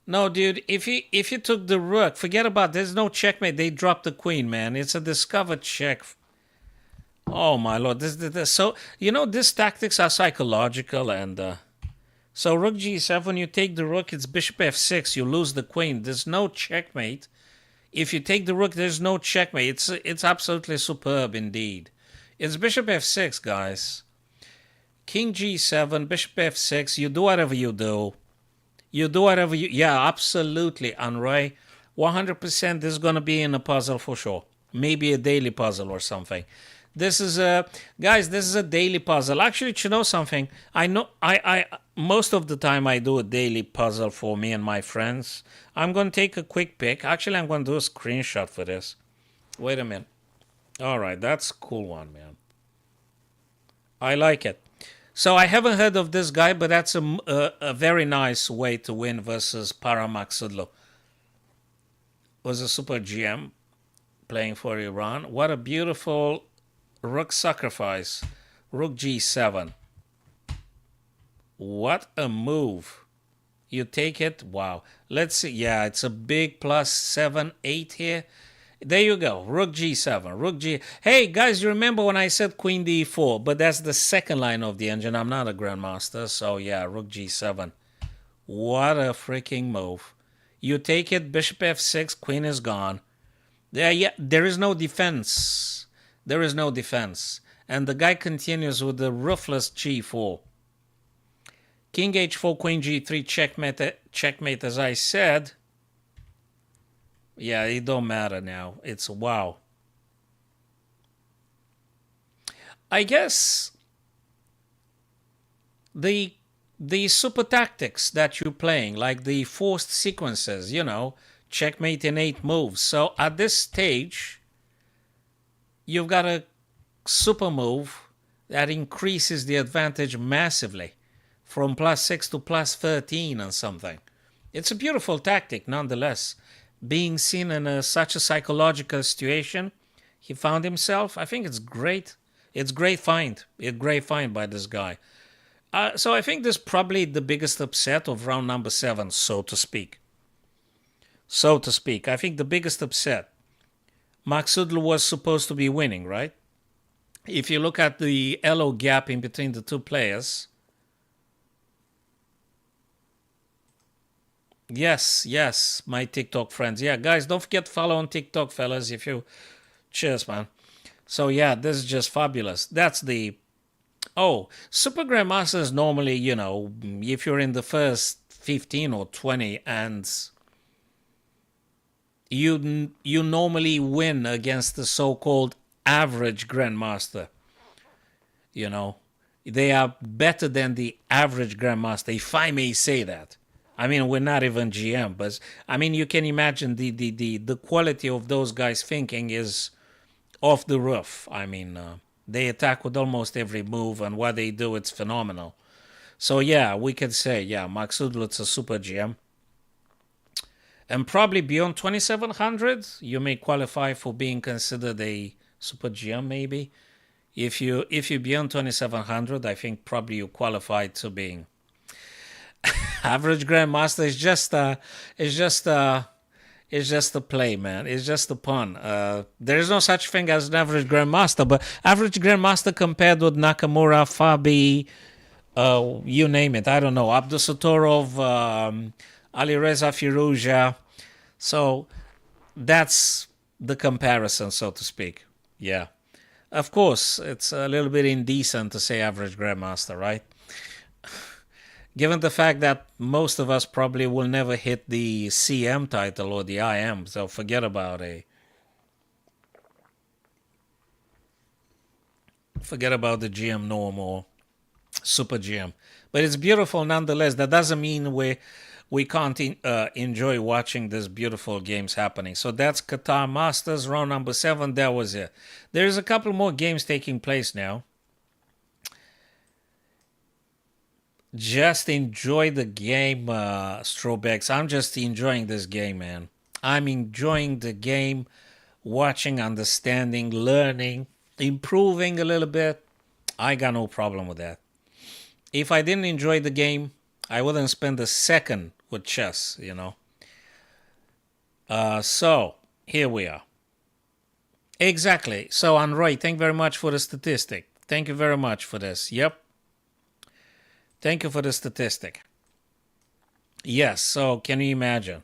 No, dude, if you took the rook, forget about it. There's no checkmate. They dropped the queen, man. It's a discovered check. Oh, my Lord. This. So, you know, these tactics are psychological. And so rook g7, you take the rook, it's bishop f6. You lose the queen. There's no checkmate. If you take the rook, there's no checkmate. It's absolutely superb indeed. It's bishop f6, guys. King g7, bishop f6. You do whatever you do. You do whatever you... Yeah, absolutely, Anray. 100% this is going to be in a puzzle for sure. Maybe a daily puzzle or something. This is a... Guys, this is a daily puzzle. Actually, you know something? I know... I most of the time I do a daily puzzle for me and my friends. I'm going to take a quick pick. Actually, I'm going to do a screenshot for this. Wait a minute. All right, that's a cool one, man. I like it. So I haven't heard of this guy, but that's a very nice way to win versus Paramaksudlo. Was a super GM playing for Iran. What a beautiful rook sacrifice. Rook g7. What a move. You take it. Wow. Let's see. Yeah, it's a big plus 7, 8 here. There you go. Rook g7. Rook g. Hey, guys, you remember when I said queen d4? But that's the second line of the engine. I'm not a grandmaster. So, yeah, rook g7. What a freaking move. You take it, bishop f6, queen is gone. There is no defense. There is no defense. And the guy continues with the ruthless g4. King h4, queen g3, checkmate, as I said. Yeah, it don't matter now. It's wow. I guess the super tactics that you're playing, like the forced sequences, checkmate in 8 moves. So at this stage, you've got a super move that increases the advantage massively from +6 to +13 and something. It's a beautiful tactic nonetheless. Being seen in such a psychological situation, he found himself. I think it's great. It's great find. It's great find by this guy. So I think this is probably the biggest upset of round number 7, so to speak. So to speak. I think the biggest upset. Maksudlu was supposed to be winning, right? If you look at the elo gap in between the two players. Yes, my TikTok friends. Yeah, guys, don't forget to follow on TikTok, fellas. Cheers, man. So yeah, this is just fabulous. That's the... Oh, Super Grandmasters normally, if you're in the first 15 or 20 and you normally win against the so-called average Grandmaster. They are better than the average Grandmaster, if I may say that. I mean, we're not even GM, but I mean, you can imagine the quality of those guys' thinking is off the roof. I mean, they attack with almost every move, and what they do, it's phenomenal. So yeah, we could say, yeah, Maksudlu's a super GM. And probably beyond 2700, you may qualify for being considered a super GM, maybe. If you're beyond 2700, I think probably you qualify to being average Grandmaster. It's just a play, man. It's just a pun. There is no such thing as an average Grandmaster, but average Grandmaster compared with Nakamura, Fabi, you name it. I don't know. Abdusatorov, Alireza Firouzja. So that's the comparison, so to speak. Yeah. Of course, it's a little bit indecent to say average Grandmaster, right? Given the fact that most of us probably will never hit the CM title or the IM, so forget about the GM norm or super GM. But it's beautiful nonetheless. That doesn't mean we can't enjoy watching these beautiful games happening. So that's Qatar Masters, round number 7. That was it. There's a couple more games taking place now. Just enjoy the game, Strobex. I'm just enjoying this game, man. I'm enjoying the game, watching, understanding, learning, improving a little bit. I got no problem with that. If I didn't enjoy the game, I wouldn't spend a second with chess, So, here we are. Exactly. So, Anroy, thank you very much for the statistic. Thank you very much for this. Yep. Thank you for the statistic. Yes, so can you imagine?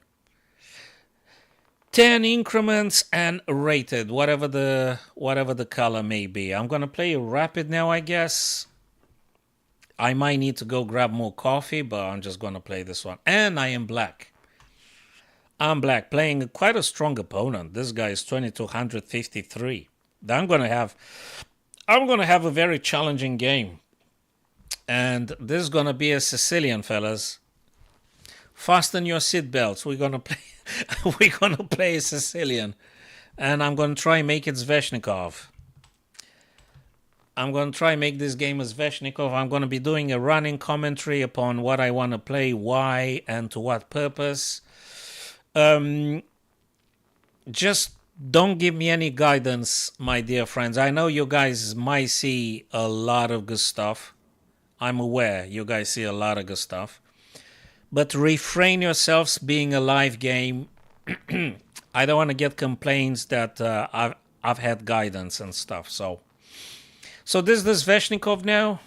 10 increments and rated, whatever the color may be. I'm going to play rapid now, I guess. I might need to go grab more coffee, but I'm just going to play this one. And I am black. I'm black, playing quite a strong opponent. This guy is 2253. I'm going to have a very challenging game. And this is going to be a Sicilian, fellas. Fasten your seatbelts. We're going to play a Sicilian. And I'm going to try and make it Sveshnikov. I'm going to try and make this game as Sveshnikov. I'm going to be doing a running commentary upon what I want to play, why, and to what purpose. Just don't give me any guidance, my dear friends. I know you guys might see a lot of good stuff. I'm aware you guys see a lot of good stuff. But refrain yourselves being a live game. I don't want to get complaints that I've had guidance and stuff. So this Sveshnikov now.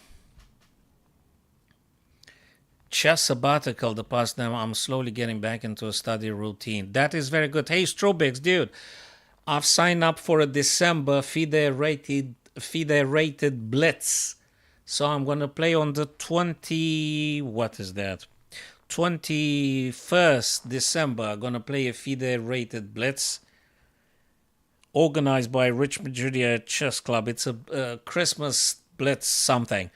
Chess sabbatical the past now. I'm slowly getting back into a study routine. That is very good. Hey, Strobix, dude, I've signed up for a December FIDE rated blitz. So I'm going to play on the 21st December. I'm going to play a FIDE rated blitz organized by Richmond Junior Chess Club. It's a Christmas blitz something.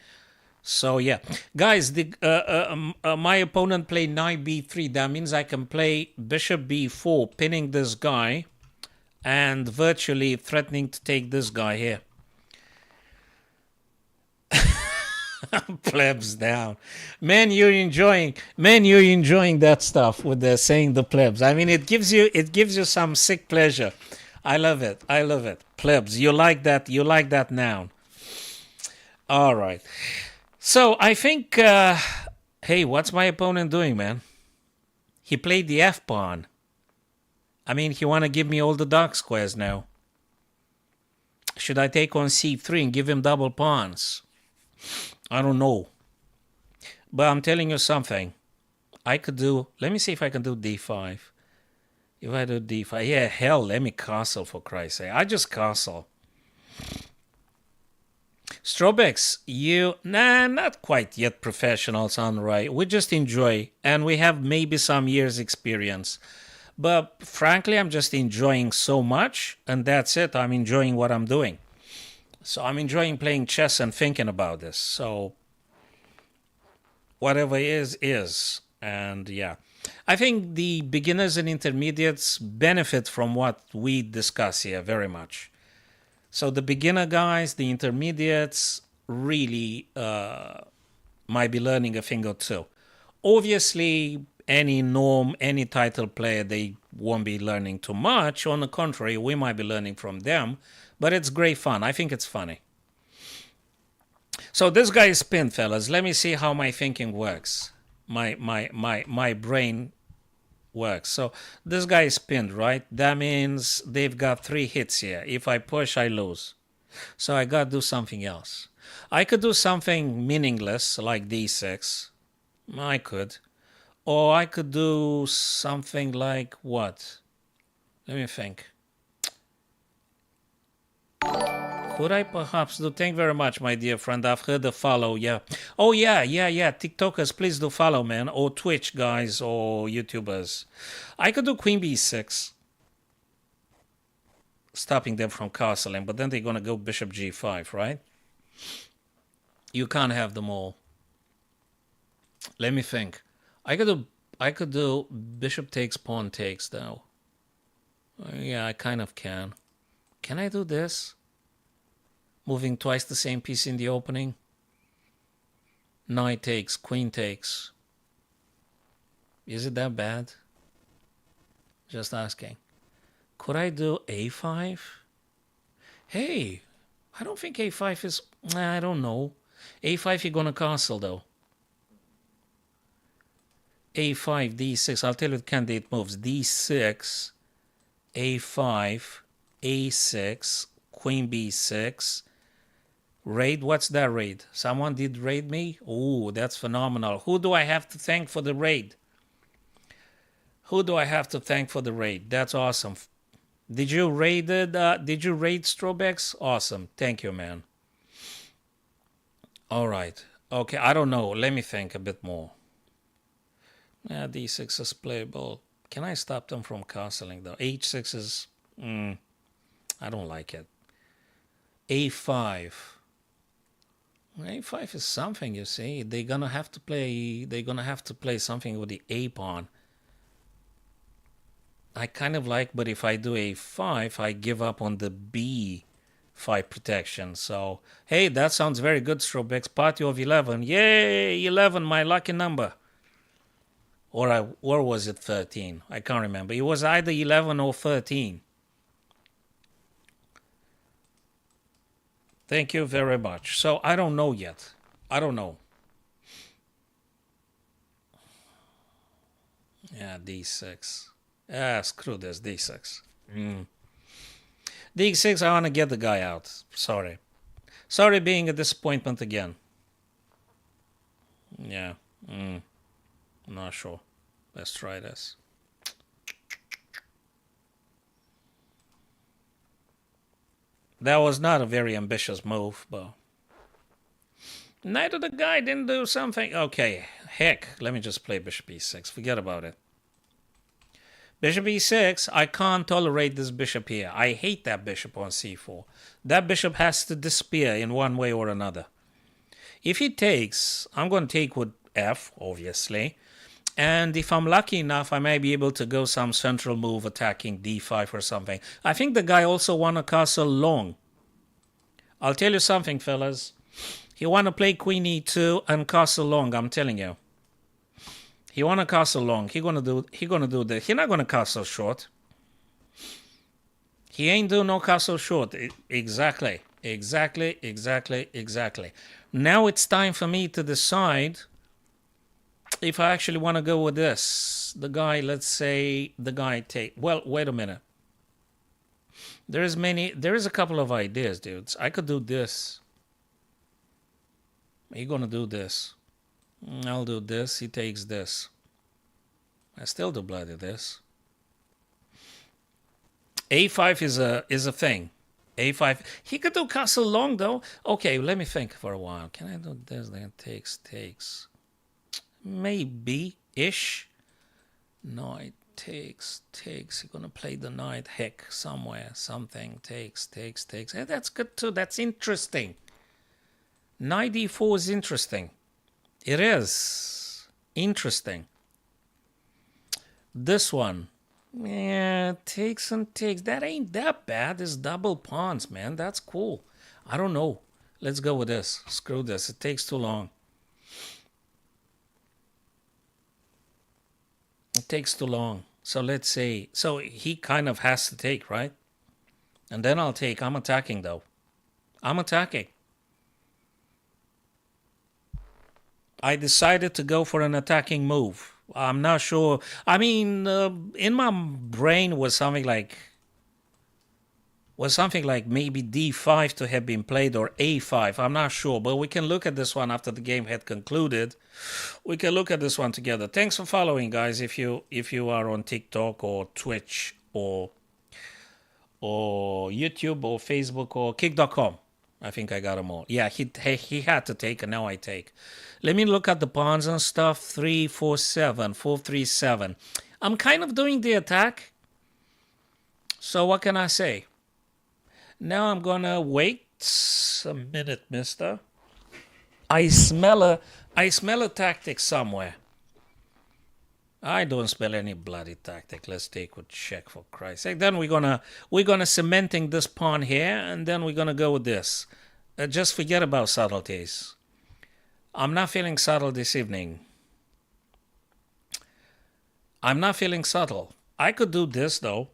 So yeah, guys, my opponent played knight b3. That means I can play bishop b4, pinning this guy and virtually threatening to take this guy here. Plebs down. Man, you're enjoying that stuff with the saying the plebs. I mean, it gives you some sick pleasure. I love it. Plebs, you like that noun. All right. So I think, hey, what's my opponent doing, man? He played the f-pawn. I mean, he want to give me all the dark squares now. Should I take on c3 and give him double pawns? I don't know. But I'm telling you something. I could do, let me see if I can do d5. If I do d5, yeah, hell, let me castle for Christ's sake. I just castle. Strobex, not quite yet professionals on right. We just enjoy, and we have maybe some years experience. But frankly, I'm just enjoying so much, and that's it. I'm enjoying what I'm doing. So I'm enjoying playing chess and thinking about this. So whatever is. And yeah, I think the beginners and intermediates benefit from what we discuss here very much. So the beginner guys, the intermediates, really might be learning a thing or two. Obviously, any title player, they won't be learning too much. On the contrary, we might be learning from them. But it's great fun. I think it's funny. So this guy is pinned, fellas. Let me see how my thinking works. My brain works. So this guy is pinned, right? That means they've got 3 hits here. If I push, I lose. So I got to do something else. I could do something meaningless like d6. I could. Or I could do something like what? Let me think. Could I perhaps do? Thank you very much, my dear friend. I've heard the follow, yeah. Oh, yeah. TikTokers, please do follow, man. Or Twitch guys or YouTubers. I could do queen b6. Stopping them from castling, but then they're going to go bishop g5, right? You can't have them all. Let me think. I could do bishop takes, pawn takes, though. Yeah, I kind of can. Can I do this? Moving twice the same piece in the opening. Knight takes, queen takes. Is it that bad? Just asking. Could I do a5? Hey, I don't think a5 is... I don't know. a5 you're going to castle, though. a5, d6. I'll tell you the candidate moves. d6, a5, a6, queen b6. Raid, what's that raid? Someone did raid me? Oh, that's phenomenal. Who do I have to thank for the raid? That's awesome. Did you raid Strobex? Awesome. Thank you, man. All right. Okay, I don't know. Let me think a bit more. Yeah, d6 is playable. Can I stop them from castling, though? h6 is... I don't like it. a5. a5 is something, you see. They're gonna have to play something with the a pawn. I kind of like, but if I do a5, I give up on the b5 protection. So hey, that sounds very good, Strobex. Party of 11. Yay, 11, my lucky number. Or was it 13? I can't remember. It was either 11 or 13. Thank you very much. So I don't know yet. I don't know. Yeah, d6. Screw this, d6. D6, I want to get the guy out. Sorry. Sorry being a disappointment again. Yeah. Not sure. Let's try this. That was not a very ambitious move, but neither the guy didn't do something. Okay, heck, let me just play bishop e6. Forget about it. Bishop e6, I can't tolerate this bishop here. I hate that bishop on c4. That bishop has to disappear in one way or another. If he takes, I'm going to take with f, obviously. And if I'm lucky enough, I may be able to go some central move attacking d5 or something. I think the guy also won a castle long. I'll tell you something, fellas. He want to play queen e2 and castle long, I'm telling you. He want to castle long. He gonna do that. He not gonna castle short. He ain't do no castle short. Exactly. Now it's time for me to decide if I actually want to go with this. The guy, let's say the guy take. Well, wait a minute. There is a couple of ideas, dudes. I could do this. You're gonna do this. I'll do this. He takes this. I still do bloody this. A5 is a thing. A5. He could do castle long though. Okay, let me think for a while. Can I do this? Then takes. Maybe ish. No, it takes. You're gonna play the knight. Heck, somewhere. Something takes. Hey, that's good too. That's interesting. Knight d4 is interesting. It is interesting. This one, yeah, takes and takes. That ain't that bad. It's double pawns, man. That's cool. I don't know. Let's go with this. Screw this. It takes too long. It takes too long. So let's say, so he kind of has to take, right? And then I'll take. I'm attacking though. I'm attacking. I decided to go for an attacking move. I'm not sure. I mean, in my brain was something like maybe d5 to have been played or a5. I'm not sure, but we can look at this one after the game had concluded. We can look at this one together. Thanks for following, guys. If you are on TikTok or Twitch or YouTube or Facebook or kick.com. I think I got them all. Yeah, he had to take, and now I take. Let me look at the pawns and stuff. 3, 4, 7, 4, 3, 7. I'm kind of doing the attack. So what can I say? Now I'm gonna wait a minute, mister. I smell a tactic somewhere. I don't smell any bloody tactic. Let's take with check, for Christ's sake. Then we're gonna cementing this pawn here, and then we're gonna go with this. Just forget about subtleties. I'm not feeling subtle this evening. I'm not feeling subtle. I could do this though.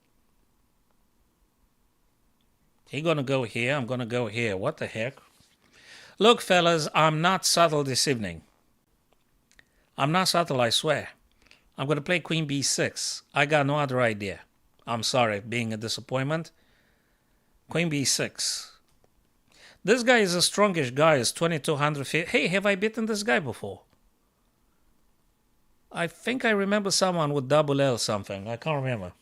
He's gonna go here. I'm gonna go here. What the heck? Look, fellas, I'm not subtle this evening. I'm not subtle, I swear. I'm going to play queen b6. I got no other idea. I'm sorry, being a disappointment. Queen b6. This guy is a strongish guy. Is 2200 feet. Hey, have I beaten this guy before? I think I remember someone with double L something. I can't remember.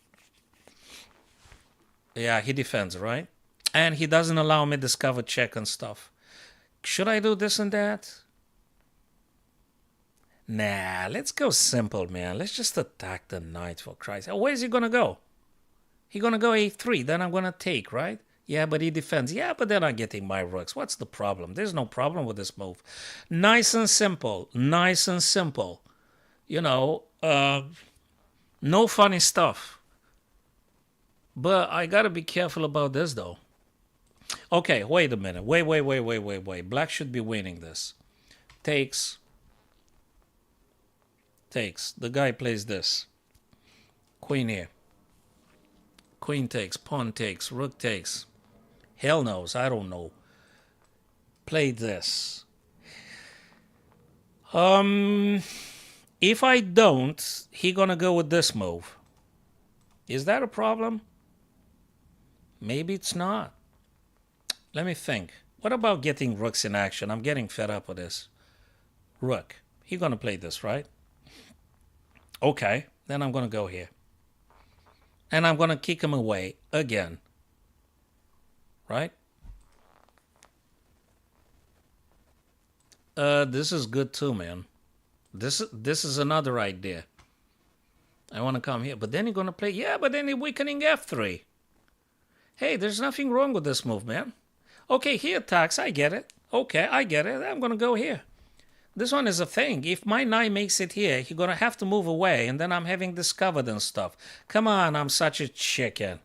Yeah, he defends, right? And he doesn't allow me to discover check and stuff. Should I do this and that? Nah, let's go simple, man. Let's just attack the knight, for Christ's sake. Where's he gonna go? He gonna go a3, then I'm gonna take, right? Yeah, but he defends. Yeah, but then I'm getting my rooks. What's the problem? There's no problem with this move. Nice and simple. Nice and simple. You know, no funny stuff. But I gotta be careful about this, though. Okay, wait a minute. Wait. Black should be winning this. Takes. The guy plays this. Queen here. Queen takes. Pawn takes. Rook takes. Hell knows. I don't know. Play this. If I don't, he gonna go with this move. Is that a problem? Maybe it's not. Let me think. What about getting rooks in action? I'm getting fed up with this. Rook. He's going to play this, right? Okay. Then I'm going to go here. And I'm going to kick him away again. Right? This is good too, man. This is another idea. I want to come here. But then you're going to play... Yeah, but then you're weakening F3. Hey, there's nothing wrong with this move, man. Okay, he attacks. I get it. Okay, I get it. I'm going to go here. This one is a thing. If my knight makes it here, he's going to have to move away. And then I'm having this covered and stuff. Come on, I'm such a chicken.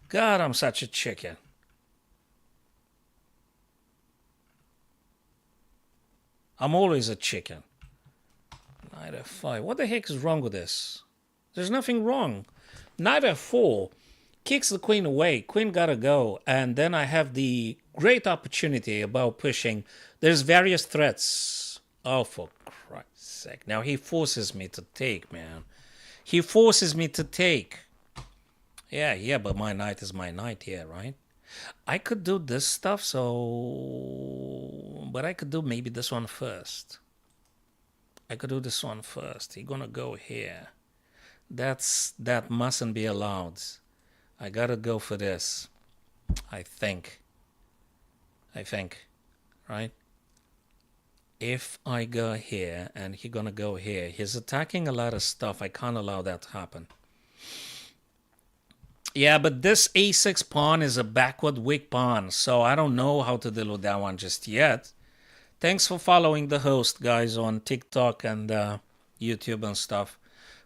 God, I'm such a chicken. I'm always a chicken. Knight F5. What the heck is wrong with this? There's nothing wrong. Knight F4 kicks the queen away. Queen gotta go. And then I have the great opportunity about pushing. There's various threats. Oh, for Christ's sake. Now he forces me to take, man. He forces me to take. Yeah, but my knight is my knight here, right? I could do this stuff, so... But I could do maybe this one first. I could do this one first. He's gonna go here. That mustn't be allowed. I gotta go for this. I think. Right? If I go here and he's gonna go here, he's attacking a lot of stuff. I can't allow that to happen. Yeah, but this a6 pawn is a backward weak pawn, so I don't know how to deal with that one just yet. Thanks for following the host, guys, on TikTok and YouTube and stuff.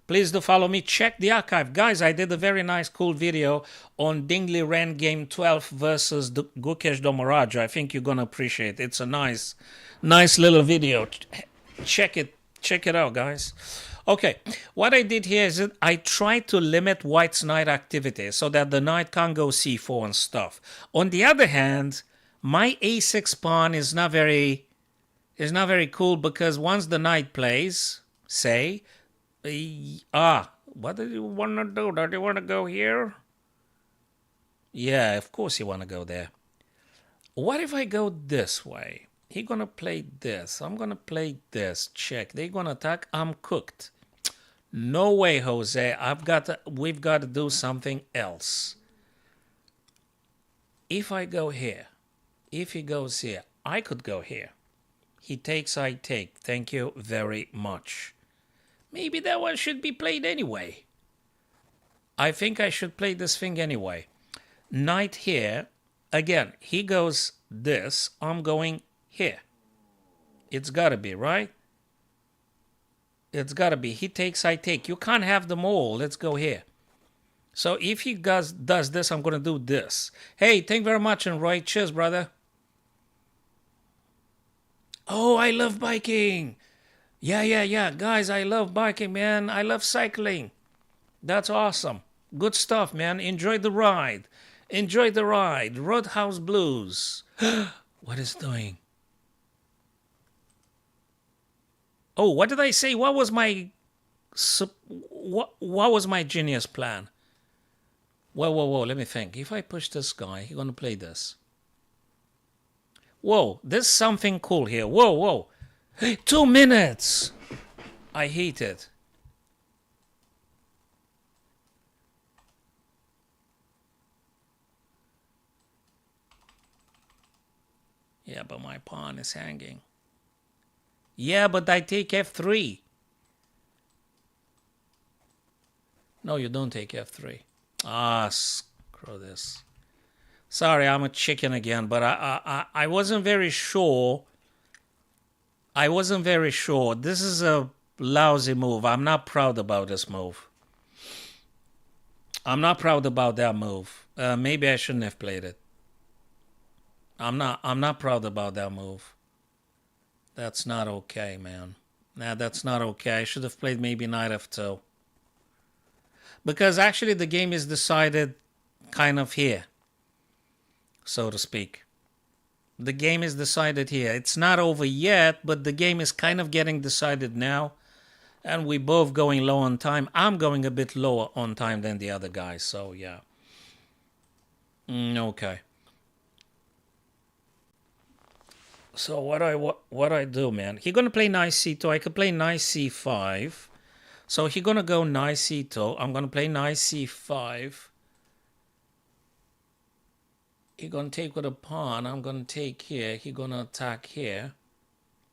Please do follow me. Check the archive. Guys, I did a very nice, cool video on Dingley Ren Game 12 versus Gukesh Domaraja. I think you're going to appreciate it. It's a nice little video. Check it out, guys. Okay, what I did here is that I tried to limit white's knight activity so that the knight can't go c4 and stuff. On the other hand, my a6 pawn is not very cool because once the knight plays, say, what do you want to do? Do you want to go here? Yeah, of course you want to go there. What if I go this way? He's going to play this. I'm going to play this. Check. They're going to attack. I'm cooked. No way, Jose. We've got to do something else. If I go here, if he goes here, I could go here. He takes, I take. Thank you very much. Maybe that one should be played anyway. I think I should play this thing anyway. Knight here. Again, he goes this. I'm going here. It's got to be, right? It's got to be. He takes, I take. You can't have them all. Let's go here. So if he does this, I'm going to do this. Hey, thank you very much, and Roy. Cheers, brother. Oh, I love biking. Yeah. Guys, I love biking, man. I love cycling. That's awesome. Good stuff, man. Enjoy the ride. Enjoy the ride. Roadhouse Blues. What is doing? Oh, what did I say? What was my genius plan? Whoa. Let me think. If I push this guy, he's going to play this. Whoa, there's something cool here. Whoa. 2 minutes. I hate it. Yeah, but my pawn is hanging. Yeah, but I take f3. No, you don't take f3. Ah, screw this. Sorry, I'm a chicken again, but I wasn't very sure. This is a lousy move. I'm not proud about this move. I'm not proud about that move. Maybe I shouldn't have played it. I'm not proud about that move. That's not okay, man. Nah, that's not okay. I should have played maybe knight f2. Because actually the game is decided kind of here, so to speak. The game is decided here. It's not over yet, but the game is kind of getting decided now. And we both going low on time. I'm going a bit lower on time than the other guy, so yeah. Okay. So what I do, man? He gonna play knight c2. I could play knight c5. So he gonna go knight c2. I'm gonna play knight c5. He gonna take with a pawn. I'm gonna take here. He gonna attack here.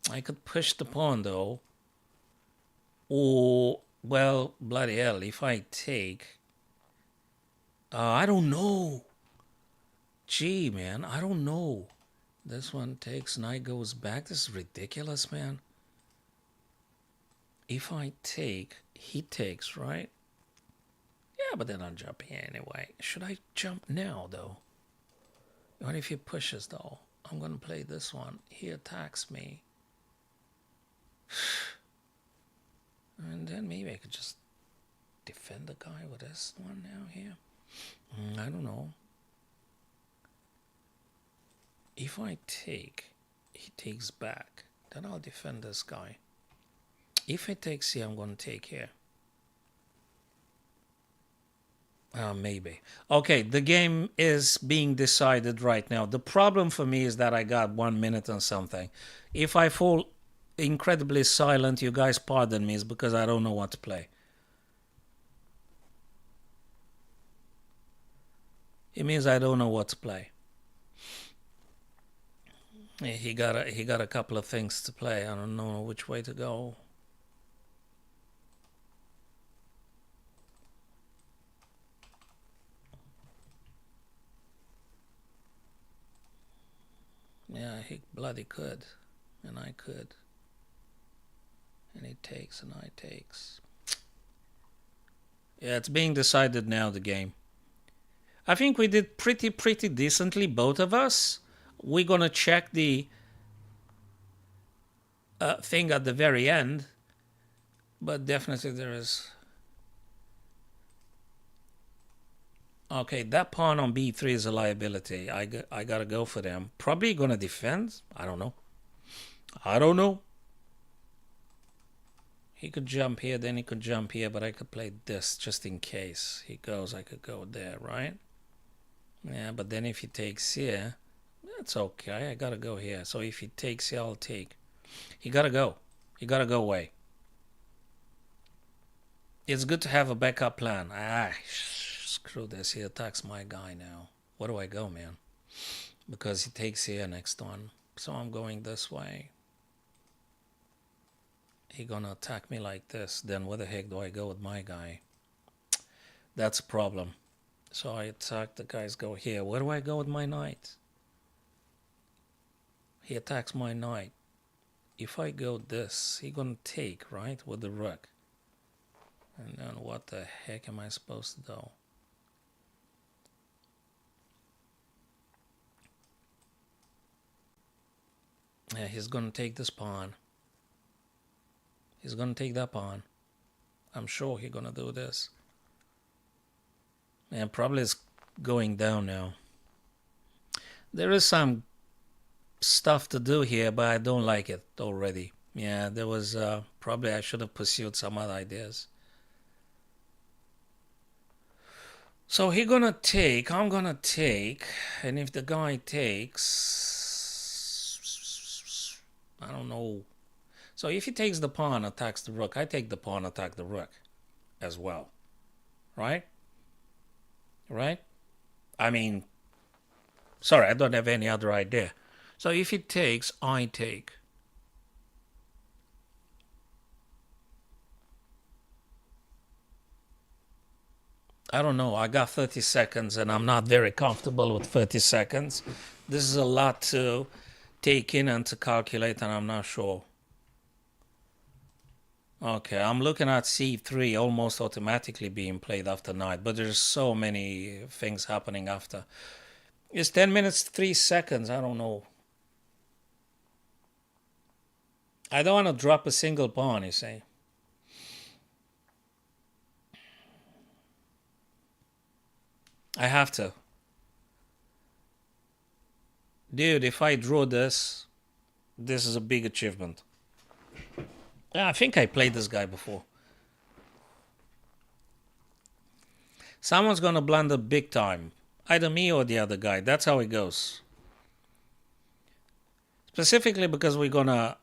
I could push the pawn though. Or, well, bloody hell, if I take... I don't know. Gee, man, I don't know. This one takes, knight goes back. This is ridiculous, man. If I take, he takes, right? Yeah, but then I'll jump here anyway. Should I jump now, though? What if he pushes, though? I'm going to play this one. He attacks me. And then maybe I could just defend the guy with this one now here. I don't know. If I take, he takes back. Then I'll defend this guy. If he takes here, I'm going to take here. Maybe. Okay, the game is being decided right now. The problem for me is that I got 1 minute and something. If I fall incredibly silent, you guys pardon me, it's because I don't know what to play. It means I don't know what to play. He got a couple of things to play. I don't know which way to go. Yeah, he bloody could, and I could. And he takes, and I takes. Yeah, it's being decided now, the game. I think we did pretty decently, both of us. We're gonna check the thing at the very end, but definitely there is. Okay, that pawn on b3 is a liability. I gotta go for them. Probably gonna defend. I don't know. He could jump here, then he could jump here, but I could play this just in case he goes. I could go there, right? Yeah, but then if he takes here, that's okay. I gotta go here. So if he takes here, I'll take. He gotta go. He gotta go away. It's good to have a backup plan. Screw this. He attacks my guy now. Where do I go, man? Because he takes here next one. So I'm going this way. He gonna attack me like this. Then where the heck do I go with my guy? That's a problem. So I attack, the guys go here. Where do I go with my knight? He attacks my knight. If I go this, he gonna take, right? With the rook. And then what the heck am I supposed to do? Yeah, he's gonna take this pawn. He's gonna take that pawn. I'm sure he's gonna do this. And probably it's going down now. There is some stuff to do here, but I don't like it already. Yeah, there was probably I should have pursued some other ideas. So he's gonna take, I'm gonna take, and if the guy takes, I don't know. So if he takes the pawn, attacks the rook, I take the pawn, attack the rook as well. Right? Right? I mean, sorry, I don't have any other idea. So if he takes, I take. I don't know. I got 30 seconds and I'm not very comfortable with 30 seconds. This is a lot to take in and to calculate, and I'm not sure. Okay, I'm looking at c3 almost automatically being played after knight, but there's so many things happening after. It's 10 minutes, 3 seconds. I don't know. I don't want to drop a single pawn, you see. I have to. Dude, if I draw this, this is a big achievement. I think I played this guy before. Someone's gonna blunder big time. Either me or the other guy. That's how it goes. Specifically because we're gonna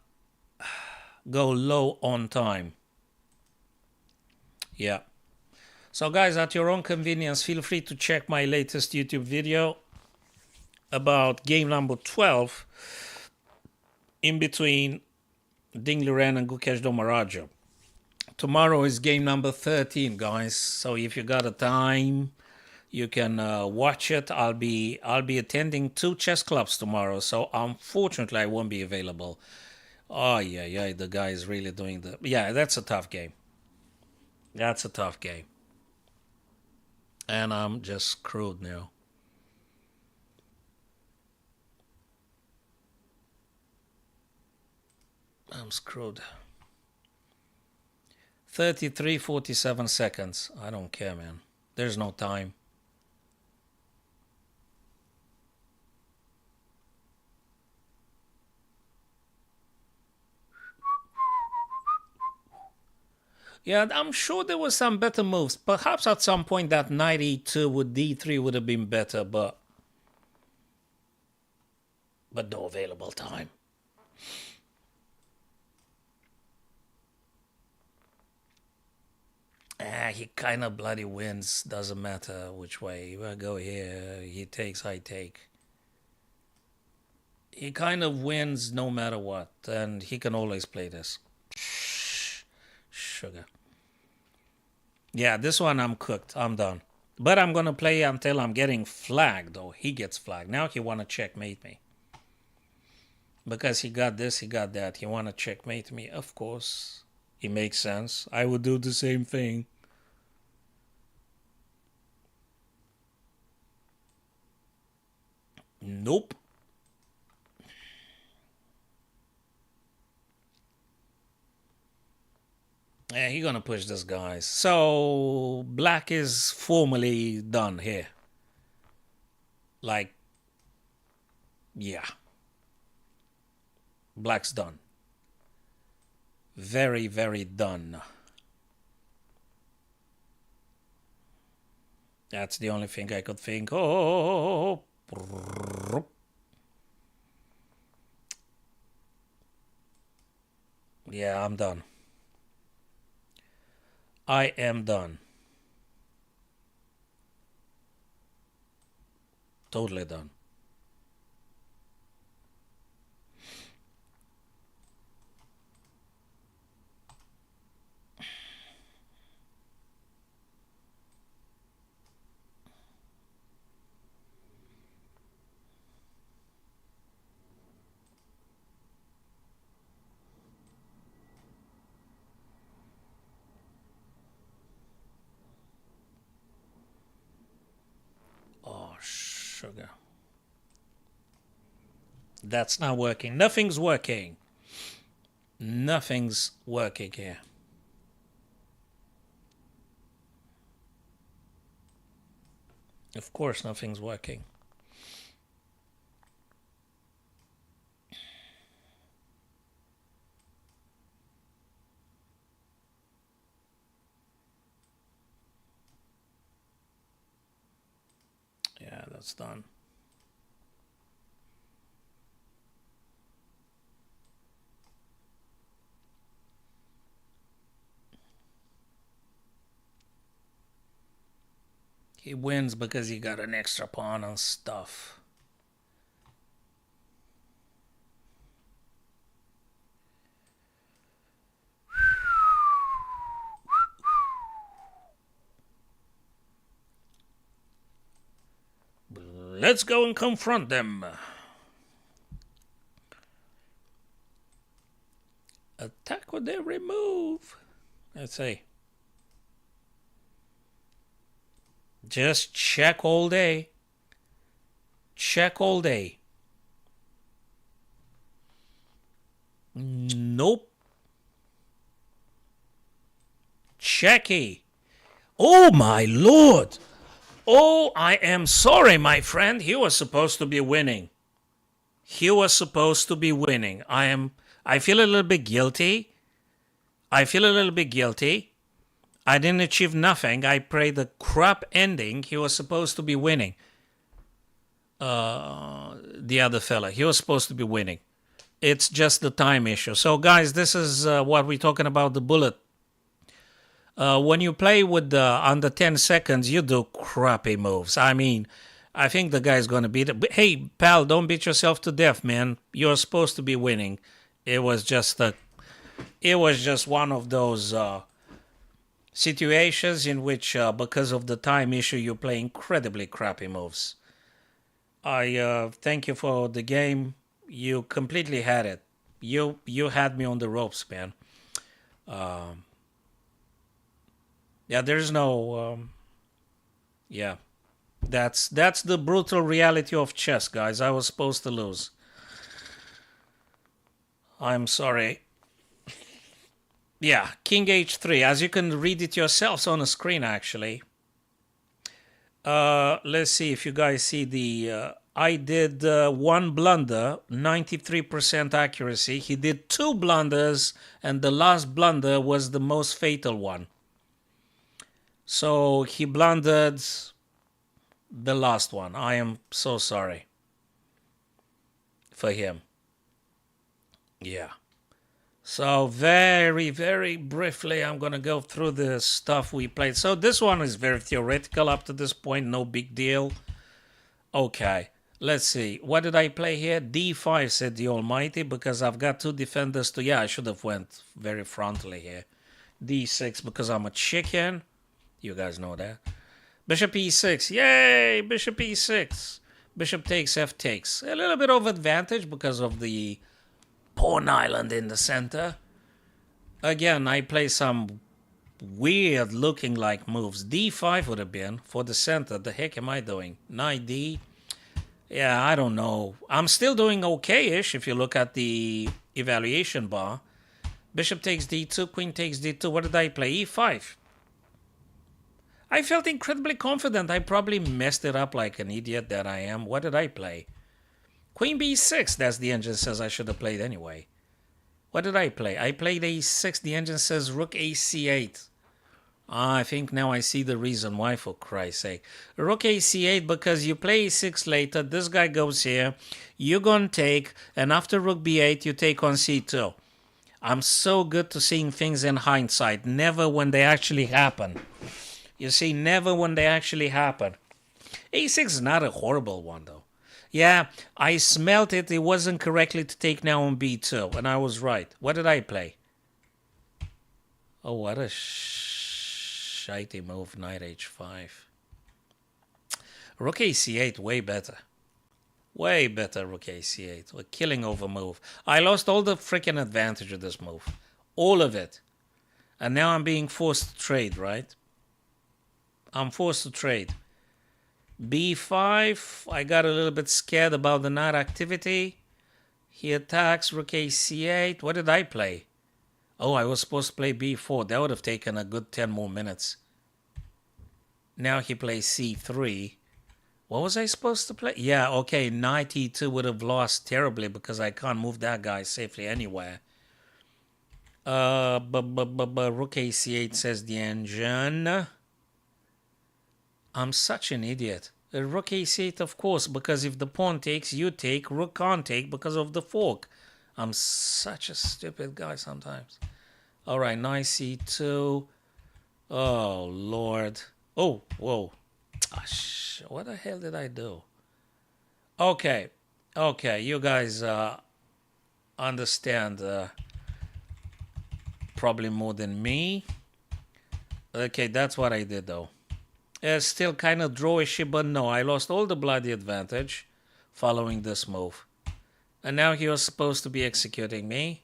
go low on time. Yeah. So guys, at your own convenience, feel free to check my latest YouTube video about game number 12 in between Ding Liren and Gukesh Domaraja. Tomorrow is game number 13, guys. So if you got a time, you can watch it. I'll be attending 2 chess clubs tomorrow, so unfortunately I won't be available. Oh yeah, the guy is really doing the. Yeah, that's a tough game. That's a tough game, and I'm just screwed now. I'm screwed. 33:47 seconds. I don't care, man. There's no time. Yeah, I'm sure there were some better moves. Perhaps at some point that knight e2 with d3 would have been better, but no available time. He kind of bloody wins. Doesn't matter which way. If I go here, he takes, I take. He kind of wins no matter what, and he can always play this. Sugar. Yeah, this one I'm cooked. I'm done. But I'm gonna play until I'm getting flagged, though. He gets flagged. Now he wanna checkmate me. Because he got this, he got that. He wanna checkmate me. Of course. It makes sense. I would do the same thing. Nope. Yeah, he's gonna push this guy. So black is formally done here. Like, yeah. Black's done. Very, very done. That's the only thing I could think. Oh. Yeah, I'm done. I am done. Totally done. Oh, sugar. That's not working. Nothing's working. Nothing's working here. Of course, nothing's working. Yeah, that's done. He wins because he got an extra pawn and stuff. Let's go and confront them. Attack with every move. Let's see. Just check all day. Check all day. Nope. Checky. Oh my lord. Oh, I am sorry, my friend. He was supposed to be winning. He was supposed to be winning. I feel a little bit guilty I feel a little bit guilty. I didn't achieve nothing. I played a crap ending. He was supposed to be winning. The other fella. He was supposed to be winning. It's just the time issue. So, guys, this is what we're talking about, the bullet. When you play with under 10 seconds, you do crappy moves. I mean, I think the guy's going to beat it. But, hey, pal, don't beat yourself to death, man. You're supposed to be winning. It was just one of those situations in which, because of the time issue, you play incredibly crappy moves. I thank you for the game. You completely had it. You had me on the ropes, man. Yeah, there's no. Yeah, that's the brutal reality of chess, guys. I was supposed to lose. I'm sorry. Yeah, King H3. As you can read it yourselves on the screen, actually. Let's see if you guys see the. I did one blunder, 93% accuracy. He did two blunders, and the last blunder was the most fatal one. So he blundered the last one. I am so sorry for him. Yeah. So very, very briefly, I'm going to go through the stuff we played. So this one is very theoretical up to this point. No big deal. Okay. Let's see. What did I play here? D5, said the Almighty, because I've got two defenders to... Yeah, I should have went very frontally here. D6 because I'm a chicken. You guys know that. Bishop E6. Yay! Bishop E6. Bishop takes, F takes. A little bit of advantage because of the pawn island in the center. Again, I play some weird looking like moves. D5 would have been for the center. The heck am I doing? Knight D. Yeah, I don't know. I'm still doing okay-ish if you look at the evaluation bar. Bishop takes D2, Queen takes D2. What did I play? E5. I felt incredibly confident. I probably messed it up like an idiot that I am. What did I play? Queen B6. That's the engine says I should have played anyway. What did I play? I played A6. The engine says Rook AC8. I think now I see the reason why, for Christ's sake. Rook AC8 because you play A6 later. This guy goes here. You're going to take. And after Rook B8, you take on C2. I'm so good to seeing things in hindsight. Never when they actually happen. You see, never when they actually happen. A6 is not a horrible one, though. Yeah, I smelt it. It wasn't correctly to take now on B2. And I was right. What did I play? Oh, what a shitey move. Knight H5. Rook AC8, way better. Way better, Rook AC8. A killing over move. I lost all the freaking advantage of this move. All of it. And now I'm being forced to trade, right? I'm forced to trade. B5. I got a little bit scared about the knight activity. He attacks Rook AC8. What did I play? Oh, I was supposed to play B4. That would have taken a good 10 more minutes. Now he plays C3. What was I supposed to play? Yeah, okay. Knight E2 would have lost terribly because I can't move that guy safely anywhere. Rook AC8 says the engine. I'm such an idiot. Rook AC8, of course, because if the pawn takes, you take. Rook can't take because of the fork. I'm such a stupid guy sometimes. All right, knight C2. Oh, Lord. Oh, whoa. What the hell did I do? Okay, you guys understand probably more than me. Okay, that's what I did, though. Still kind of drawishy, but no, I lost all the bloody advantage following this move. And now he was supposed to be executing me.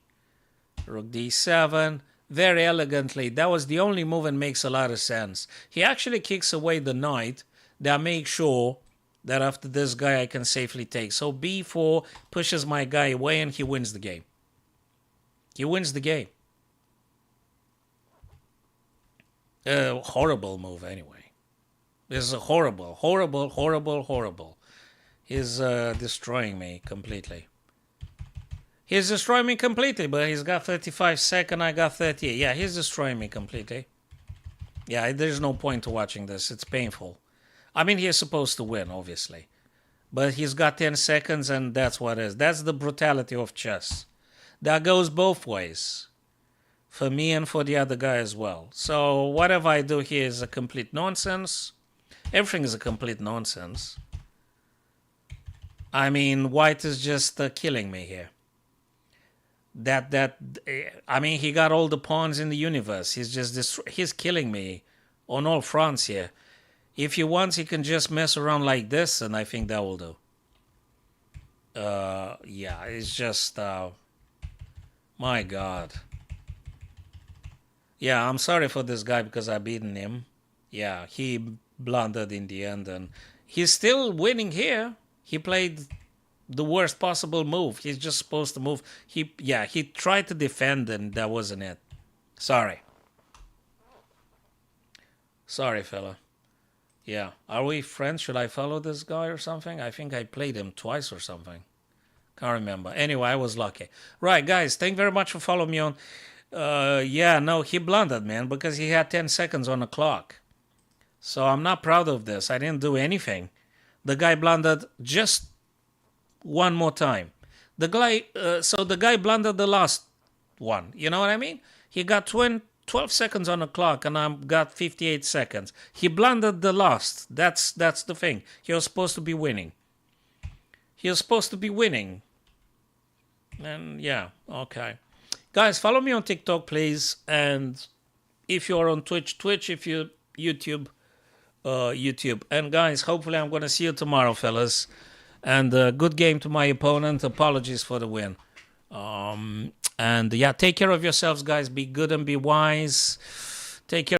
Rook D7. Very elegantly. That was the only move and makes a lot of sense. He actually kicks away the knight. That makes sure that after this guy I can safely take. So B4 pushes my guy away and he wins the game. He wins the game. Horrible move anyway. This is a horrible. He's destroying me completely. He's destroying me completely, but he's got 35 seconds, I got 38. Yeah, he's destroying me completely. Yeah, there's no point to watching this. It's painful. I mean, he's supposed to win, obviously. But he's got 10 seconds, and that's what it is. That's the brutality of chess. That goes both ways. For me and for the other guy as well. So whatever I do here is a complete nonsense. Everything is a complete nonsense. I mean, white is just killing me here. I mean, he got all the pawns in the universe. He's killing me on all fronts here. If he wants, he can just mess around like this, and I think that will do. Yeah, it's just, my God. Yeah, I'm sorry for this guy because I beaten him. Yeah, he blundered in the end, and he's still winning here. He played the worst possible move. He's just supposed to move. He tried to defend, and that wasn't it. Sorry, fella. Yeah, are we friends? Should I follow this guy or something? I think I played him twice or something. Can't remember. Anyway, I was lucky. Right, guys, thank you very much for following me on. Yeah, no, he blundered, man, because he had 10 seconds on the clock. So I'm not proud of this. I didn't do anything. The guy blundered just one more time. The guy blundered the last one. You know what I mean? He got 12 seconds on the clock, and I got 58 seconds. He blundered the last. That's the thing. He was supposed to be winning. And yeah, okay. Guys, follow me on TikTok, please. And if you're on Twitch, if you YouTube, YouTube. And guys, hopefully I'm going to see you tomorrow, fellas. And good game to my opponent. Apologies for the win. And yeah, take care of yourselves, guys. Be good and be wise. Take care.